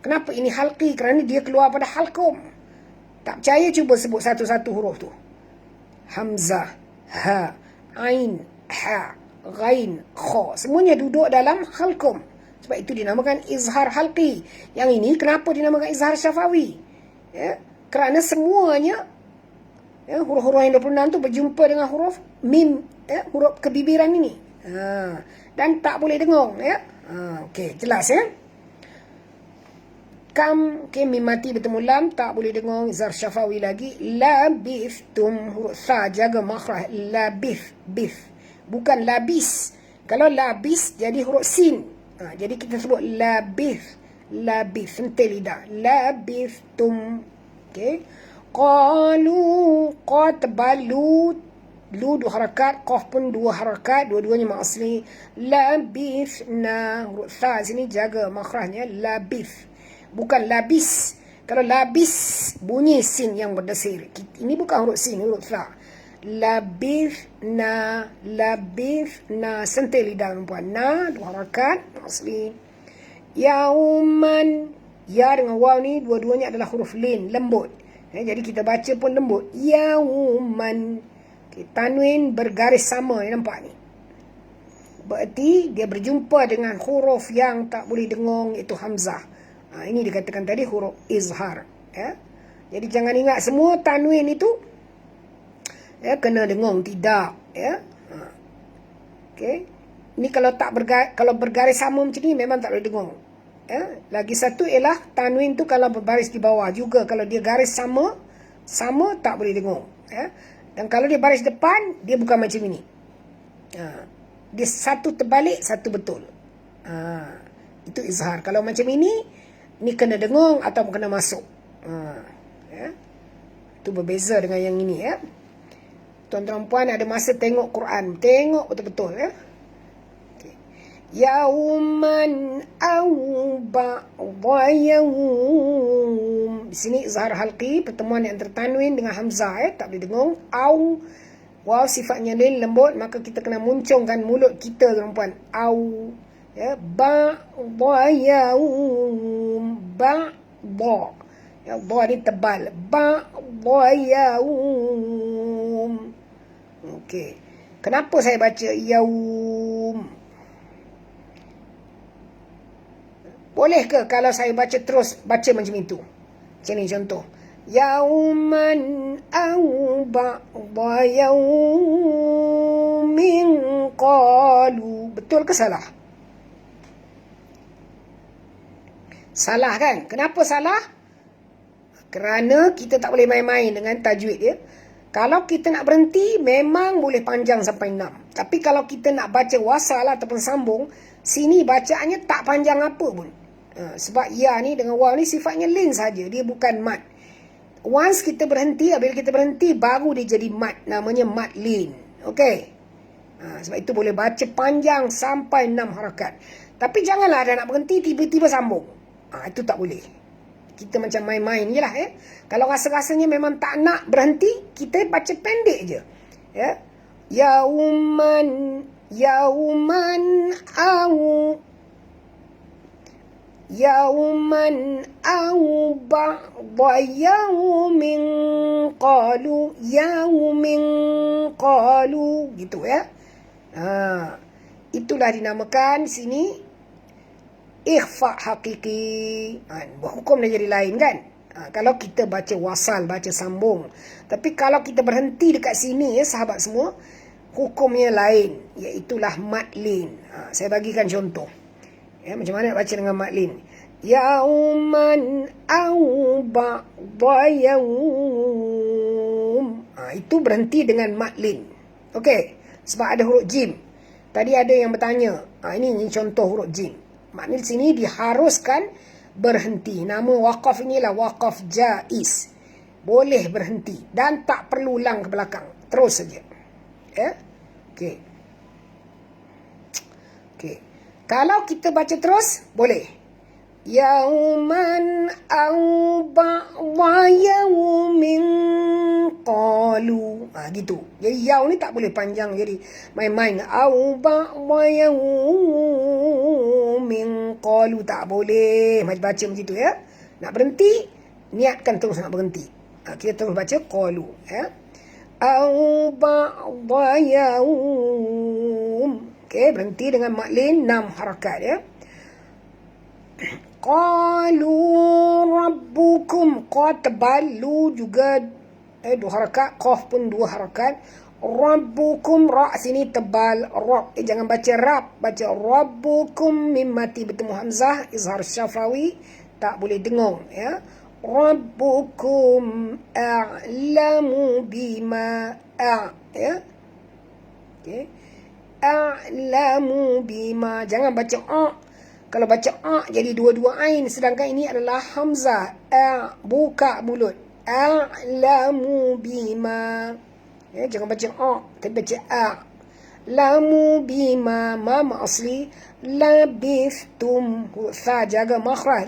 Kenapa ini halqi? Kerana dia keluar pada halqum. Tak percaya, cuba sebut satu-satu huruf tu. Hamzah, ha, ain, ha, ghain, kha. Semuanya duduk dalam halqum. Sebab itu dinamakan izhar halqi. Yang ini kenapa dinamakan izhar syafawi? Ya, kerana semuanya ya, huruf-huruf yang 26 tu berjumpa dengan huruf mim ya, huruf kebibiran ini. Dan tak boleh dengung ya. Okey, jelas ya. Kam, okay, mim mati bertemu lam, tak boleh dengar izhar syafawi lagi. Labithtum, huruf sa, jaga makhraj. Labith. Bukan labis. Kalau labis, jadi huruf sin. Jadi kita sebut labith. Sentil lidah. Labithtum. Okay. Qalu, qa tebal, lu 2 harakat, qaf pun 2 harakat, dua-duanya mak asli. Labithna, huruf sa sini jaga makhrajnya. Labith. Bukan labis. Kalau labis, bunyi sin yang berdesir. Ini bukan huruf sin, huruf sa. Labithna, sentil lidah perempuan. Na, 2 harakat, asli. Yauman, ya dengan waw ni dua-duanya adalah huruf lin, lembut. Jadi kita baca pun lembut. Yauman. Tanwin bergaris sama, nampak ni. Berarti dia berjumpa dengan huruf yang tak boleh dengung, iaitu hamzah. Ini dikatakan tadi huruf izhar. Jadi jangan ingat semua tanwin itu kena dengung, tidak. Okay. Ini kalau bergaris sama macam ni memang tak boleh dengung. Lagi satu ialah tanwin tu kalau berbaris di bawah juga, kalau dia garis sama tak boleh dengung. Dan kalau dia baris depan, dia bukan macam ini. Dia satu terbalik, satu betul. Itu izhar. Kalau macam ini kena dengung atau kena masuk. Itu berbeza dengan yang ini. Tuan-tuan puan ada masa tengok Quran, tengok betul-betul. Okay. Yauman au ba'da yaum. Di sini izhar halqi, pertemuan yang antara tanwin dengan hamzah. Tak boleh dengung. Au, waw sifatnya lin, lembut, maka kita kena muncungkan mulut kita, tuan-puan. Au. Ba'da yaum. Ba'da. Ba ni tebal. Ba'da yaum. Okey. Kenapa saya baca yaum? Boleh ke kalau saya baca terus, baca macam itu? Macam ni contoh. Yauman au ba'da yaumin qalu. Betul ke salah? Salah kan? Kenapa salah? Kerana kita tak boleh main-main dengan tajwid dia. Kalau kita nak berhenti, memang boleh panjang sampai 6. Tapi kalau kita nak baca wasal ataupun sambung, sini bacaannya tak panjang apa pun. Sebab ya ni dengan waw ni sifatnya lin saja, dia bukan mat. Once kita berhenti, bila kita berhenti, baru dia jadi mat. Namanya mat lin. Okey. Sebab itu boleh baca panjang sampai 6 harakat. Tapi janganlah ada nak berhenti, tiba-tiba sambung. Itu tak boleh. Kita macam main-main je lah. Kalau rasa-rasanya memang tak nak berhenti, kita baca pendek je. Yauman au ba'da yaumin qalu. Gitu itulah dinamakan sini ikhfa hakiki. Hukum dah jadi lain kan. Kalau kita baca wasal, baca sambung. Tapi kalau kita berhenti dekat sini sahabat semua, hukumnya lain, iaitulah matlin. Saya bagikan contoh. Macam mana nak baca dengan matlin? Yauman au ba'da yaum. Itu berhenti dengan matlin. Okey, sebab ada huruf jim. Tadi ada yang bertanya, ini contoh huruf jim. Maknanya di sini diharuskan berhenti. Nama waqaf inilah waqaf jaiz. Boleh berhenti dan tak perlu ulang ke belakang. Terus saja. Okey. Kalau kita baca terus, boleh. Yauman au ba'da yaumin qalu. Gitu. Jadi yaum ni tak boleh panjang, jadi main-main. Au ba'da yaumin qalu, tak boleh baca macam tu ya. Nak berhenti, niatkan terus nak berhenti. Kita terus baca qalu au ba'da yaum. Okey, berhenti dengan maklin 6 harakat Qalu rabbukum. Qa tebal, lu juga 2 harakat, qaf pun 2 harakat. Rabbukum, ra sini tebal, rab. Jangan baca rab, baca rabbukum, mim mati bertemu hamzah, izhar syafawi, tak boleh dengung, ya. Rabbukum a'lamu bima ya. Okey. A'lamu bima. Jangan baca Kalau baca jadi dua-dua ain, sedangkan ini adalah hamzah. Buka mulut. A'lamu bima. Ya, jangan baca tapi baca lamu bima. Ma asli. Labithtum. Jaga makhraj.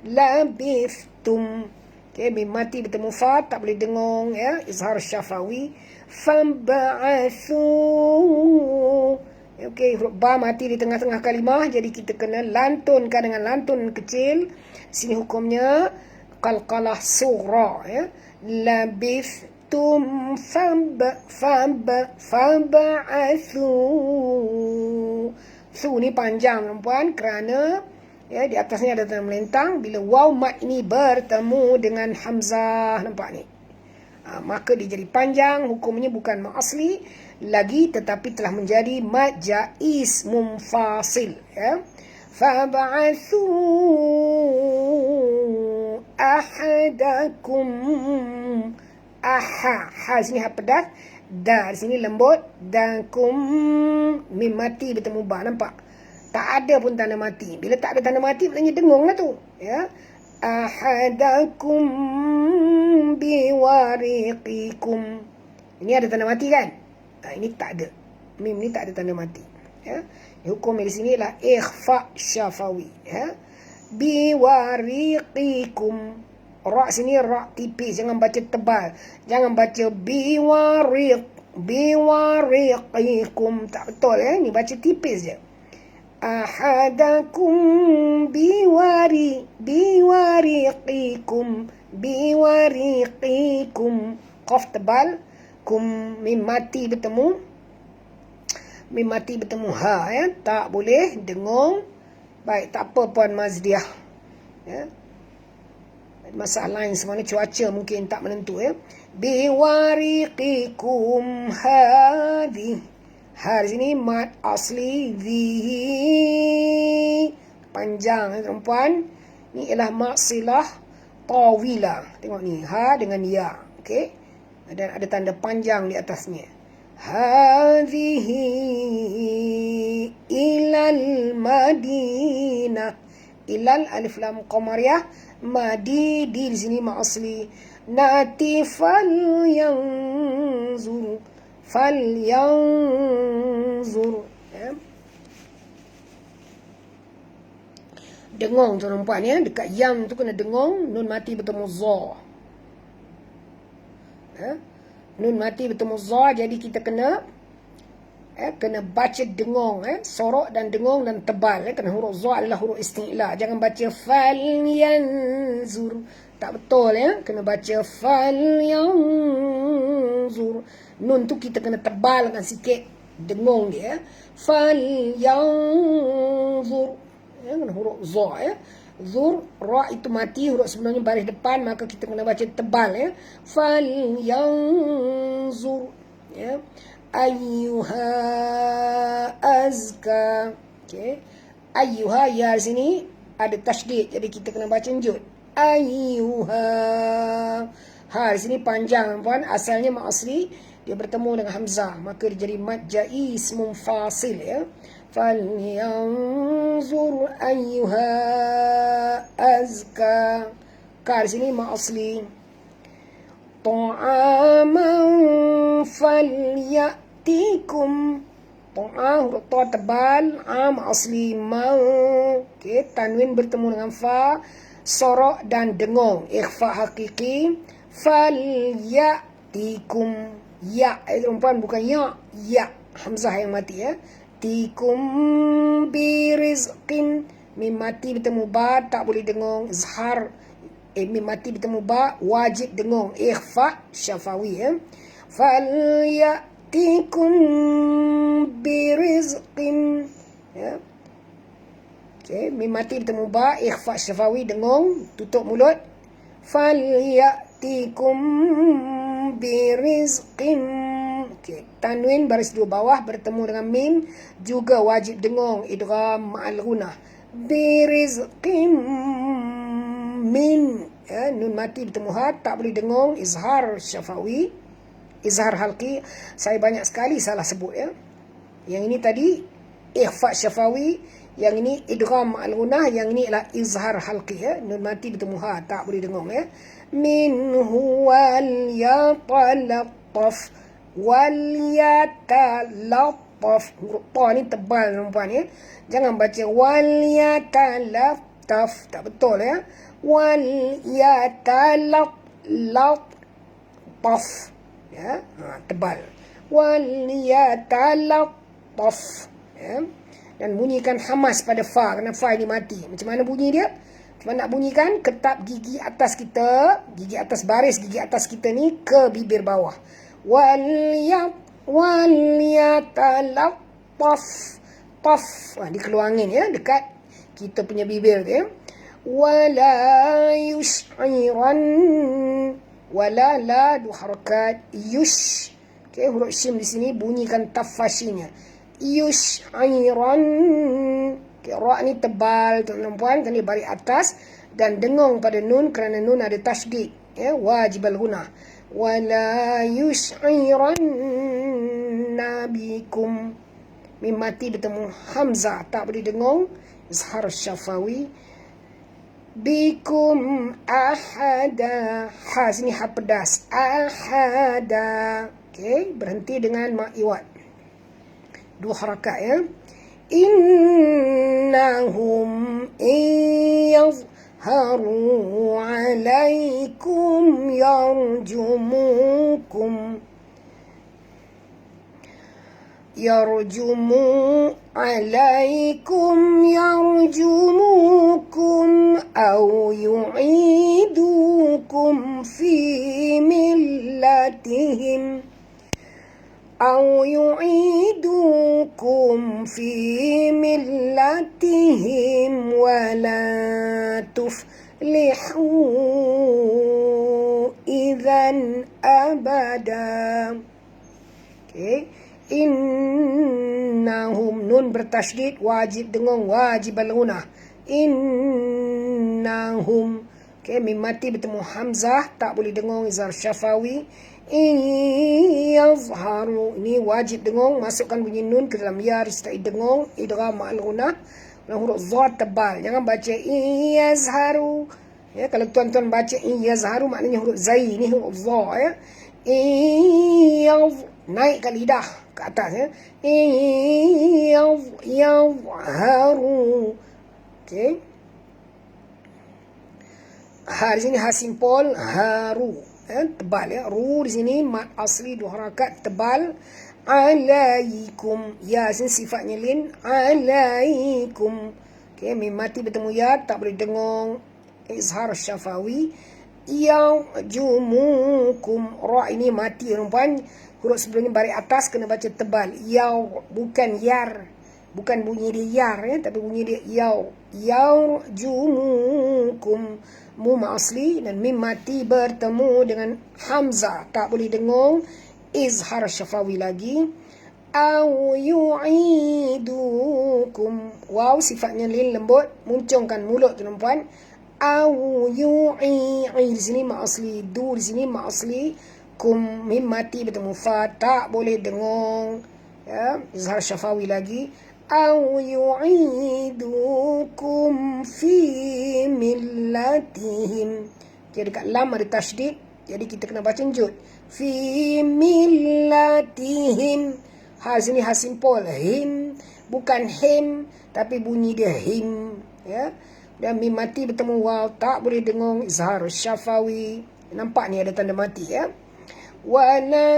Labithtum. Okay, mim mati bertemu fa, tak boleh dengung, ya. Izhar syafawi. Famba'athu. Okay, huruf ba mati di tengah-tengah kalimah, jadi kita kena lantunkan dengan lantun kecil. Sini hukumnya qalqalah sughra, ya. Labithtum famba'athu. Su ni panjang, perempuan, kerana ya, di atasnya ada tanda melentang. Bila waw mat ini bertemu dengan hamzah, nampak ni, maka dia jadi panjang. Hukumnya bukan mat asli lagi, tetapi telah menjadi mat jaiz munfasil, ya. Fab'athu ahadakum. Ha sini ha pedas, da di sini lembut, dan kum mim mati bertemu ba, nampak? Tak ada pun tanda mati. Bila tak ada tanda mati, maknanya dengung lah tu, ya. Ahadakum biwariqikum. Ini ada tanda mati kan? Ini tak ada. Mim ni tak ada tanda mati, ya. Hukum di sini ialah ikhfa syafawi, ya. Biwariqikum. Ra sini ra tipis, jangan baca tebal. Jangan baca biwariqikum. Tak betul, ya. Ni baca tipis je. Ahadakum biwariqikum. Qaf tebal, kum mim mati bertemu ha, ya. Tak boleh dengung. Baik, tak apa Puan Mazdiah, ya. Masalah lain semuanya, cuaca mungkin tak menentu, ya. Biwariqikum hadhi. Ha di sini mat asli dhi. Panjang, perempuan. Ni ialah mat silah tawila. Tengok ni, ha dengan ya, okey. Dan ada tanda panjang di atasnya. Hadhihi ilal Madinah. Ilal alif lam qamariyah. Madi di sini mat asli. Nati falyanzur. Ya. Dengung tu nampak ni, ya. Dekat yang tu kena dengung. Nun mati bertemu za, ya. Nun mati bertemu za, jadi kita kena kena baca dengung, sorok dan dengung dan tebal, kerana huruf za adalah huruf isti'la. Jangan baca falyanzur, tak betul, ya. Kena baca falyanzur. Nun tu kita kena tebalkan sikit dengung dia, falyanzur, ya. Kena huruf za, ya. Zur, ra itu mati, huruf sebelumnya baris depan, maka kita kena baca tebal, ya. Falyanzur, ya. Ayyuha azka. Okey. Ayyuha, ya sini ada tasydid, jadi kita kena baca njud. Ayyuha. Ha di sini panjang, puan. Asalnya mat asli, dia bertemu dengan hamzah, maka dia jadi mad jaiz munfasil, ya. Falyanzur ayyuha azka. Ka di sini mat asli. Ta'aman falyatikum. Ta'a huruf ta tebal, am asli man. Okey, tanwin bertemu dengan fa, sorok dan dengung, ikhfa hakiki. Falyatikum. Ya, perempuan, bukan ya. Ya, hamzah yang mati, ya. Tikum birizqin. Mim mati bertemu ba, tak boleh dengung. Izhar mim mati bertemu ba, wajib dengung, ikhfa syafawi, ya. Falyatikum birizqin, ya. Okey, mim mati bertemu ba, ikhfa syafawi, dengung, tutup mulut. Falyatikum birizqin. Okey, tanwin baris dua bawah bertemu dengan mim, juga wajib dengung, idgham ma'al ghunah. birizqim min. Ya, nun mati bertemu ha, tak boleh dengung. Izhar syafawi, izhar halqi. Saya banyak sekali salah sebut ya. Yang ini tadi ikhfa syafawi, yang ini idgham al-gunah, yang ini adalah izhar halqi ya. Nun mati bertemu ha, tak boleh dengung ya. Minhu wal yatalattaf wal yatalattaf. Huruf ta ni tebal tuan-tuan ya. Jangan baca wal yatalattaf, tak betul ya. Wal yatalattaf ya, tebal. Wal yatalattaf ya. Dan bunyikan hamas pada fa, kerana fa ini mati. Macam mana bunyi dia? Macam mana nak bunyikan? Ketap gigi atas kita, gigi atas baris gigi atas kita ni ke bibir bawah. Wal yatalattaf. Taf, dikeluar angin ya, dekat kita punya bibir tu ya. Wala yush'iran, wala la dua harakat, yush. Okay, huruf shim di sini bunyikan tafashinya. Yush'iran. Okay, ra ni tebal tuan-tuan, kena baris atas dan dengung pada nun kerana nun ada tasydid ya, wajib al-ghunah. Wala yush'iran nabikum. Mim mati bertemu hamzah, tak boleh dengung. Izhar syafawi. Bikum ahada. Ha sini ha pedas. Ahada. Okay, berhenti dengan mak iwat. Dua harakat ya. Innahum yazharu alaikum yarjumukum. Yarjumu alaikum yarjumukum au yu'idukum fi millatihim au yu'idukum fi millatihim wala tuflihu idzan abada. Okay. Innahum, nun bertasydid, wajib dengung, wajib al-ghunah. Innahum. Okay, mim mati bertemu hamzah, tak boleh dengung, izhar syafawi. Yazharu, ini wajib dengung, masukkan bunyi nun ke dalam ya, disertai dengung, idgham al-ghunah. Dan huruf dha tebal, jangan baca yazharu. Ya, kalau tuan-tuan baca yazharu maknanya huruf zai, ni huruf dha ya. Naikkan lidah ke atas ya. Yazharu. Okey. Ha di sini ha simpol, haru. Tebal ya. Ru di sini mat asli dua harakat tebal. Alaikum. Ya sini sifatnya lin. Alaikum. Okey, mim mati bertemu ya, tak boleh dengung. Izhar syafawi. Yarjumukum. Ra ini mati tuan-puan. Huruf sebelumnya baris atas kena baca tebal. Yaw, bukan yar. Bukan bunyi dia yar ya, tapi bunyi dia yaw. Yarjumukum. Mu asli dan mim mati bertemu dengan hamzah, tak boleh dengung. Izhar syafawi lagi. Au yu'idukum. Waw sifatnya lin lembut, muncungkan mulut tuan-puan. Au yu'i, di sini ma asli, du di sini ma asli, kum mim mati bertemu fa, tak boleh dengung ya. Izhar syafawi lagi. Au yu'idukum fi millatihim. Jadi dekat lam ada tasydid, jadi kita kena baca jud. Fi millatihim. Ha sini ha simpol, him, bukan him, tapi bunyi dia him ya. Dan mim mati bertemu waw, tak boleh dengung. Izhar syafawi. Nampak ni ada tanda mati ya. Wala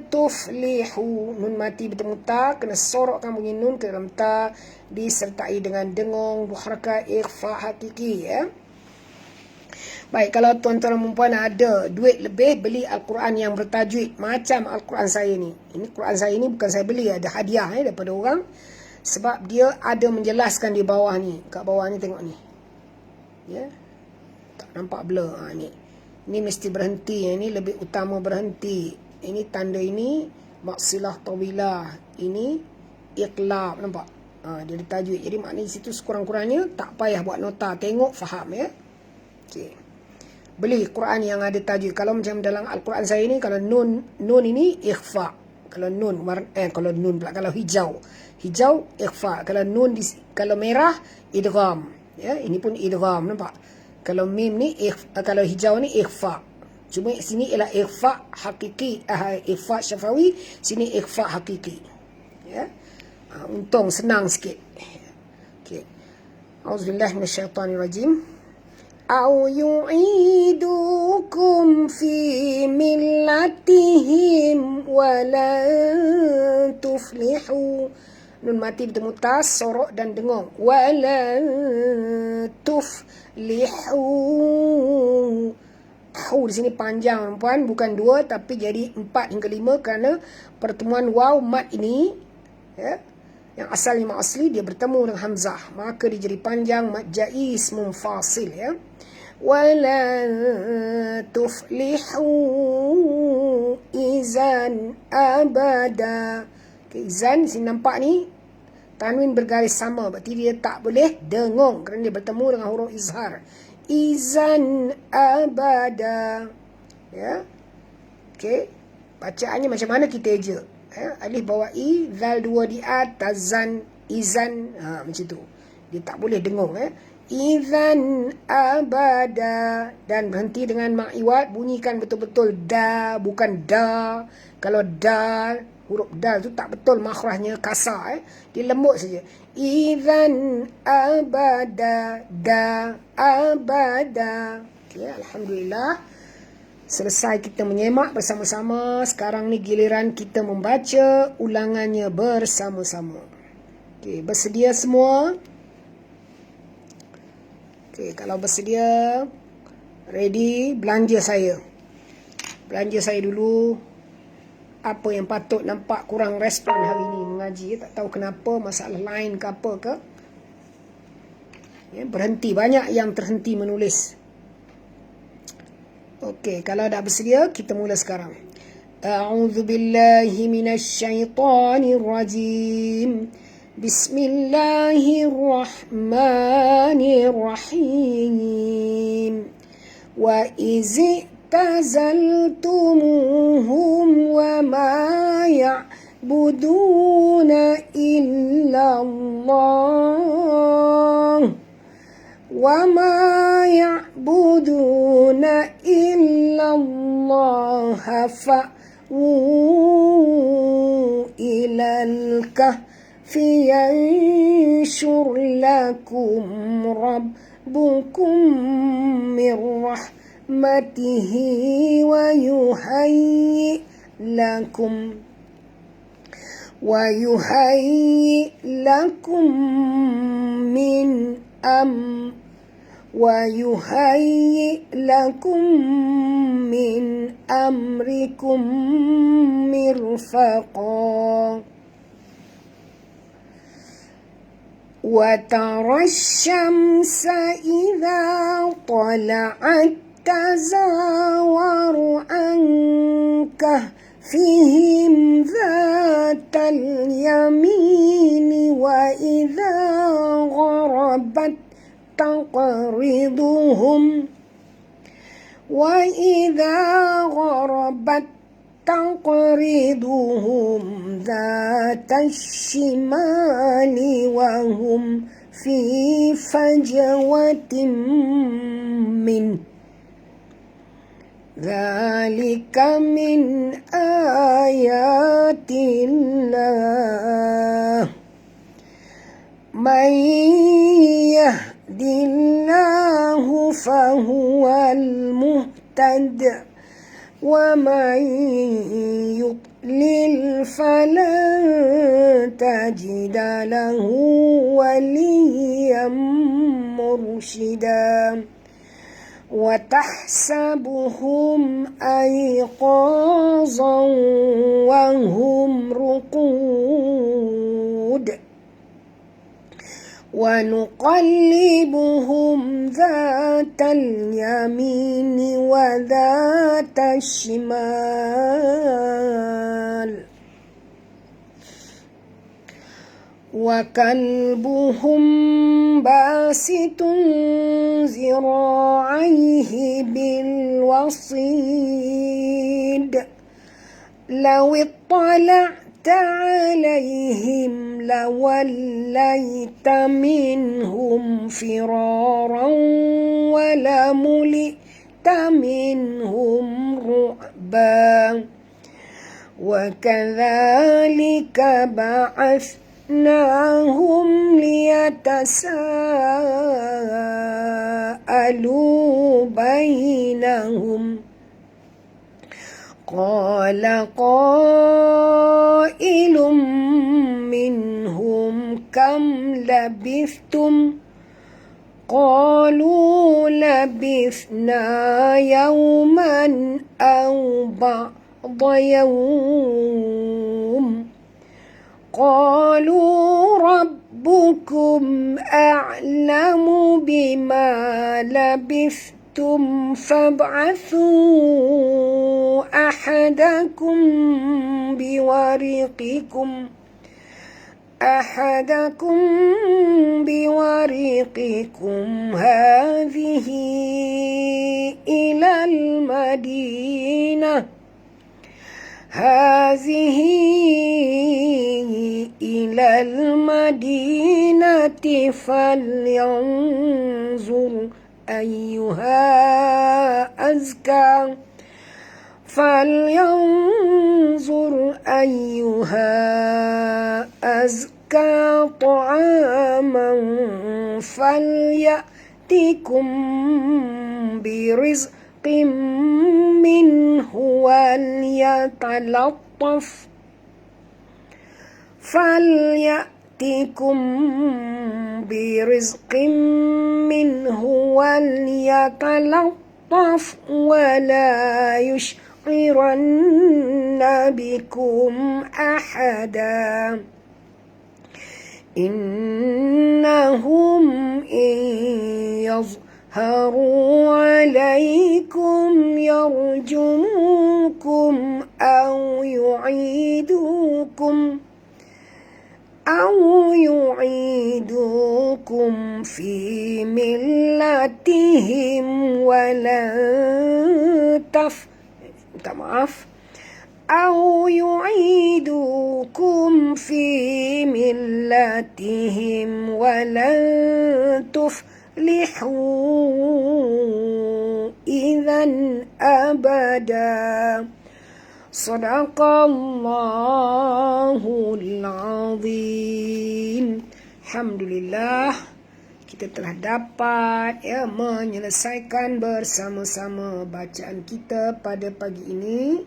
tuflihu. Nun mati bertemu ta, kena sorokkan bunyi nun ke dalam ta, disertai dengan dengung, dua harakat ikhfa hakiki ya. Baik, kalau tuan-tuan dan puan ada duit lebih, beli Al-Quran yang bertajwid macam Al-Quran saya ni. Ini Quran saya ni bukan saya beli, ada hadiah daripada orang. Sebab dia ada menjelaskan di bawah ni. Kat bawah ni tengok ni. Ya. Tak nampak blur. Ha, ni. Ini mesti berhenti. Ini lebih utama berhenti. Ini tanda ini maksilah tawilah. Ini iqlab. Nampak? Dia ada tajwid. Jadi maknanya situ sekurang-kurangnya tak payah buat nota, tengok faham ya. Okey. Beli Quran yang ada tajwid. Kalau macam dalam Al-Quran saya ni, kalau nun ini ikhfa. Kalau nun kalau hijau ikhfa. Kalau kalau merah idgham. Ya, ini pun idgham, nampak? Kalau mim ni kalau hijau ni ikhfa. Cuma sini ialah ikhfa hakiki, ikhfa syafawi, sini ikhfa hakiki. Ya. Untung senang sikit. Okey. Auzubillahi minasyaitanirrajim. Au yu'idukum fi millatihim walan tuflihu. Nun mati bertemu tas, sorok dan dengung. Walan tuflihu. Hu di sini panjang puan, bukan 2 tapi jadi 4 hingga 5 kerana pertemuan waw mat ini ya, yang asalnya mat asli dia bertemu dengan hamzah, maka dia jadi panjang mat jaiz munfasil ya. Wala tuflihu izan abada. Izan sini nampak ni tanwin bergaris sama, berarti dia tak boleh dengung kerana dia bertemu dengan huruf izhar. Izan abada. Ya. Okey. Bacaannya macam mana kita eja? Ya, alif bawah i, zal 2 di atas, zan, izan, macam tu. Dia tak boleh dengung ya. Izan abada, dan berhenti dengan ma'iwat, bunyikan betul-betul da, bukan da. Kalau da, huruf dal tu tak betul makhrajnya kasar dia lembut saja. Izan abada, da abada. Okay, alhamdulillah selesai kita menyemak bersama-sama. Sekarang ni giliran kita membaca ulangannya bersama-sama. Okay, bersedia semua? Okay, kalau bersedia, ready, belanja saya dulu. Apa yang patut nampak kurang respon hari ni mengaji, tak tahu kenapa, masalah lain ke apa ke ya, berhenti, banyak yang terhenti menulis. Okey, kalau dah bersedia kita mula sekarang. A'udzu billahi minasyaitonir rajim. Bismillahirrahmanirrahim. Wa izi اعتزلتموهم وما يعبدون إلا الله فأووا إلى الكهف ينشر لكم ربكم من رحمته ويهيئ لكم من أمركم مرفقا وترى الشمس إذا طلعت تزاور عن كهفهم ذات اليمين وإذا غربت تقرضهم ذات الشمال وهم في فجوة منه ذلك من آيات الله من يهد الله فهو المهتد ومن يضلل فلن تجد له وليا مرشدا وتحسبهم أيقاظا وهم رقود ونقلبهم ذات اليمين وذات الشمال وكلبهم باسط ذراعيه بالوصيد لو اطلعت عليهم لوليت منهم فرارا ولملئت منهم رعبا وكذلك بعثناهم ليتساءلوا بينهم قال قائل منهم كم لبثتم قالوا لبثنا يوما أو بعض يوم قالوا ربكم أعلم بما لبثتم فابعثوا أحدكم بورقكم هذه إلى المدينة فلينظر أيها أزكى طعاما فليأتكم برزق منه وليتلطف ولا يشعرن بكم أحدا إنهم إن يظهروا عليكم يرجموكم أو يعيدوكم في ملتهم ولن تفلحوا إذا أبدا صدق الله العظيم. Alhamdulillah, kita telah dapat menyelesaikan bersama-sama bacaan kita pada pagi ini.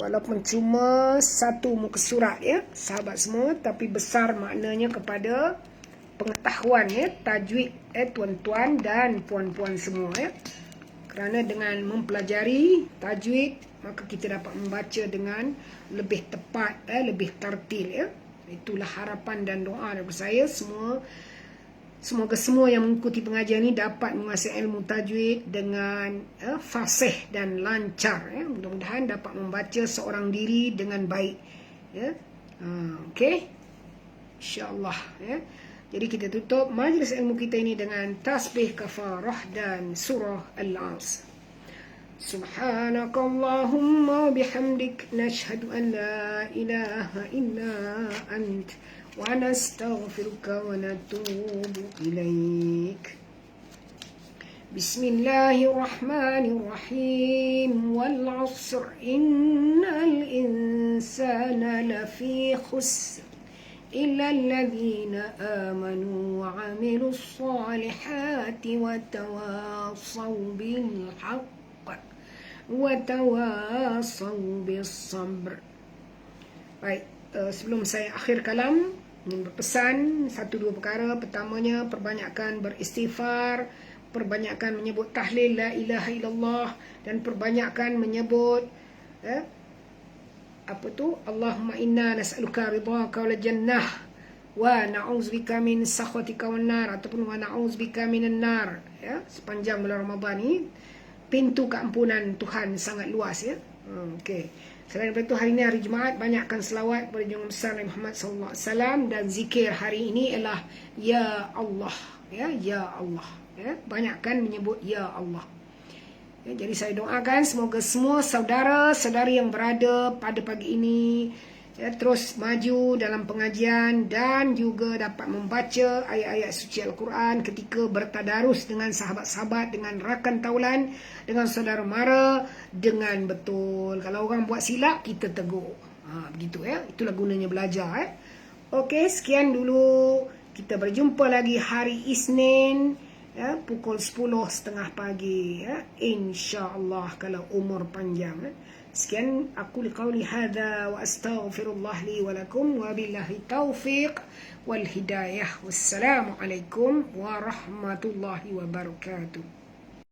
Walaupun cuma satu muka surat sahabat semua, tapi besar maknanya kepada pengetahuan tajwid tuan-tuan dan puan-puan semua Kerana dengan mempelajari tajwid, maka kita dapat membaca dengan lebih tepat, lebih tartil Itulah harapan dan doa daripada saya semoga semua yang mengikuti pengajian ini dapat menguasai ilmu tajwid dengan fasih dan lancar Mudah-mudahan dapat membaca seorang diri dengan baik Okey, InsyaAllah Jadi kita tutup majlis ilmu kita ini dengan tasbih kafarah dan surah Al-As. Subhanakallahumma bihamdik nashhadu an la ilaha illa ant wa nastaghfiruka wa natubu ilaik. Bismillahirrahmanirrahim. Wal 'asr innal insana lafi khusr illa alladhina amanu wa 'amilus salihati wa tawassaw bil haqq wa tawassaw bis sabr. Baik, sebelum saya akhir kalam, ingin berpesan satu dua perkara. Pertamanya, perbanyakkan beristighfar, perbanyakkan menyebut tahlil la ilaha illallah, dan perbanyakkan menyebut Allahumma inna nas'aluka ridhaka wal jannah wa na'udzubika min sakhatika wan nar, ataupun wa na'udzubika minan nar sepanjang bulan Ramadan ini. Pintu keampunan Tuhan sangat luas Okey. Selain daripada itu, hari ini hari Jumaat, banyakkan selawat kepada Junjungan besar Nabi Muhammad SAW, dan zikir hari ini ialah Ya Allah. Ya Allah. Banyakkan menyebut Ya Allah. Jadi saya doakan semoga semua saudara-saudari yang berada pada pagi ini terus maju dalam pengajian dan juga dapat membaca ayat-ayat suci Al-Quran ketika bertadarus dengan sahabat-sahabat, dengan rakan taulan, dengan saudara mara, dengan betul. Kalau orang buat silap, kita tegur. Begitu itulah gunanya belajar. Okey, sekian dulu. Kita berjumpa lagi hari Isnin pukul 10.30 pagi insya-Allah kalau umur panjang. Sekian aku liqauli hadza wa astaghfirullah li wa lakum wa billahi taufiq wal hidayah. Wassalamualaikum warahmatullahi wabarakatuh.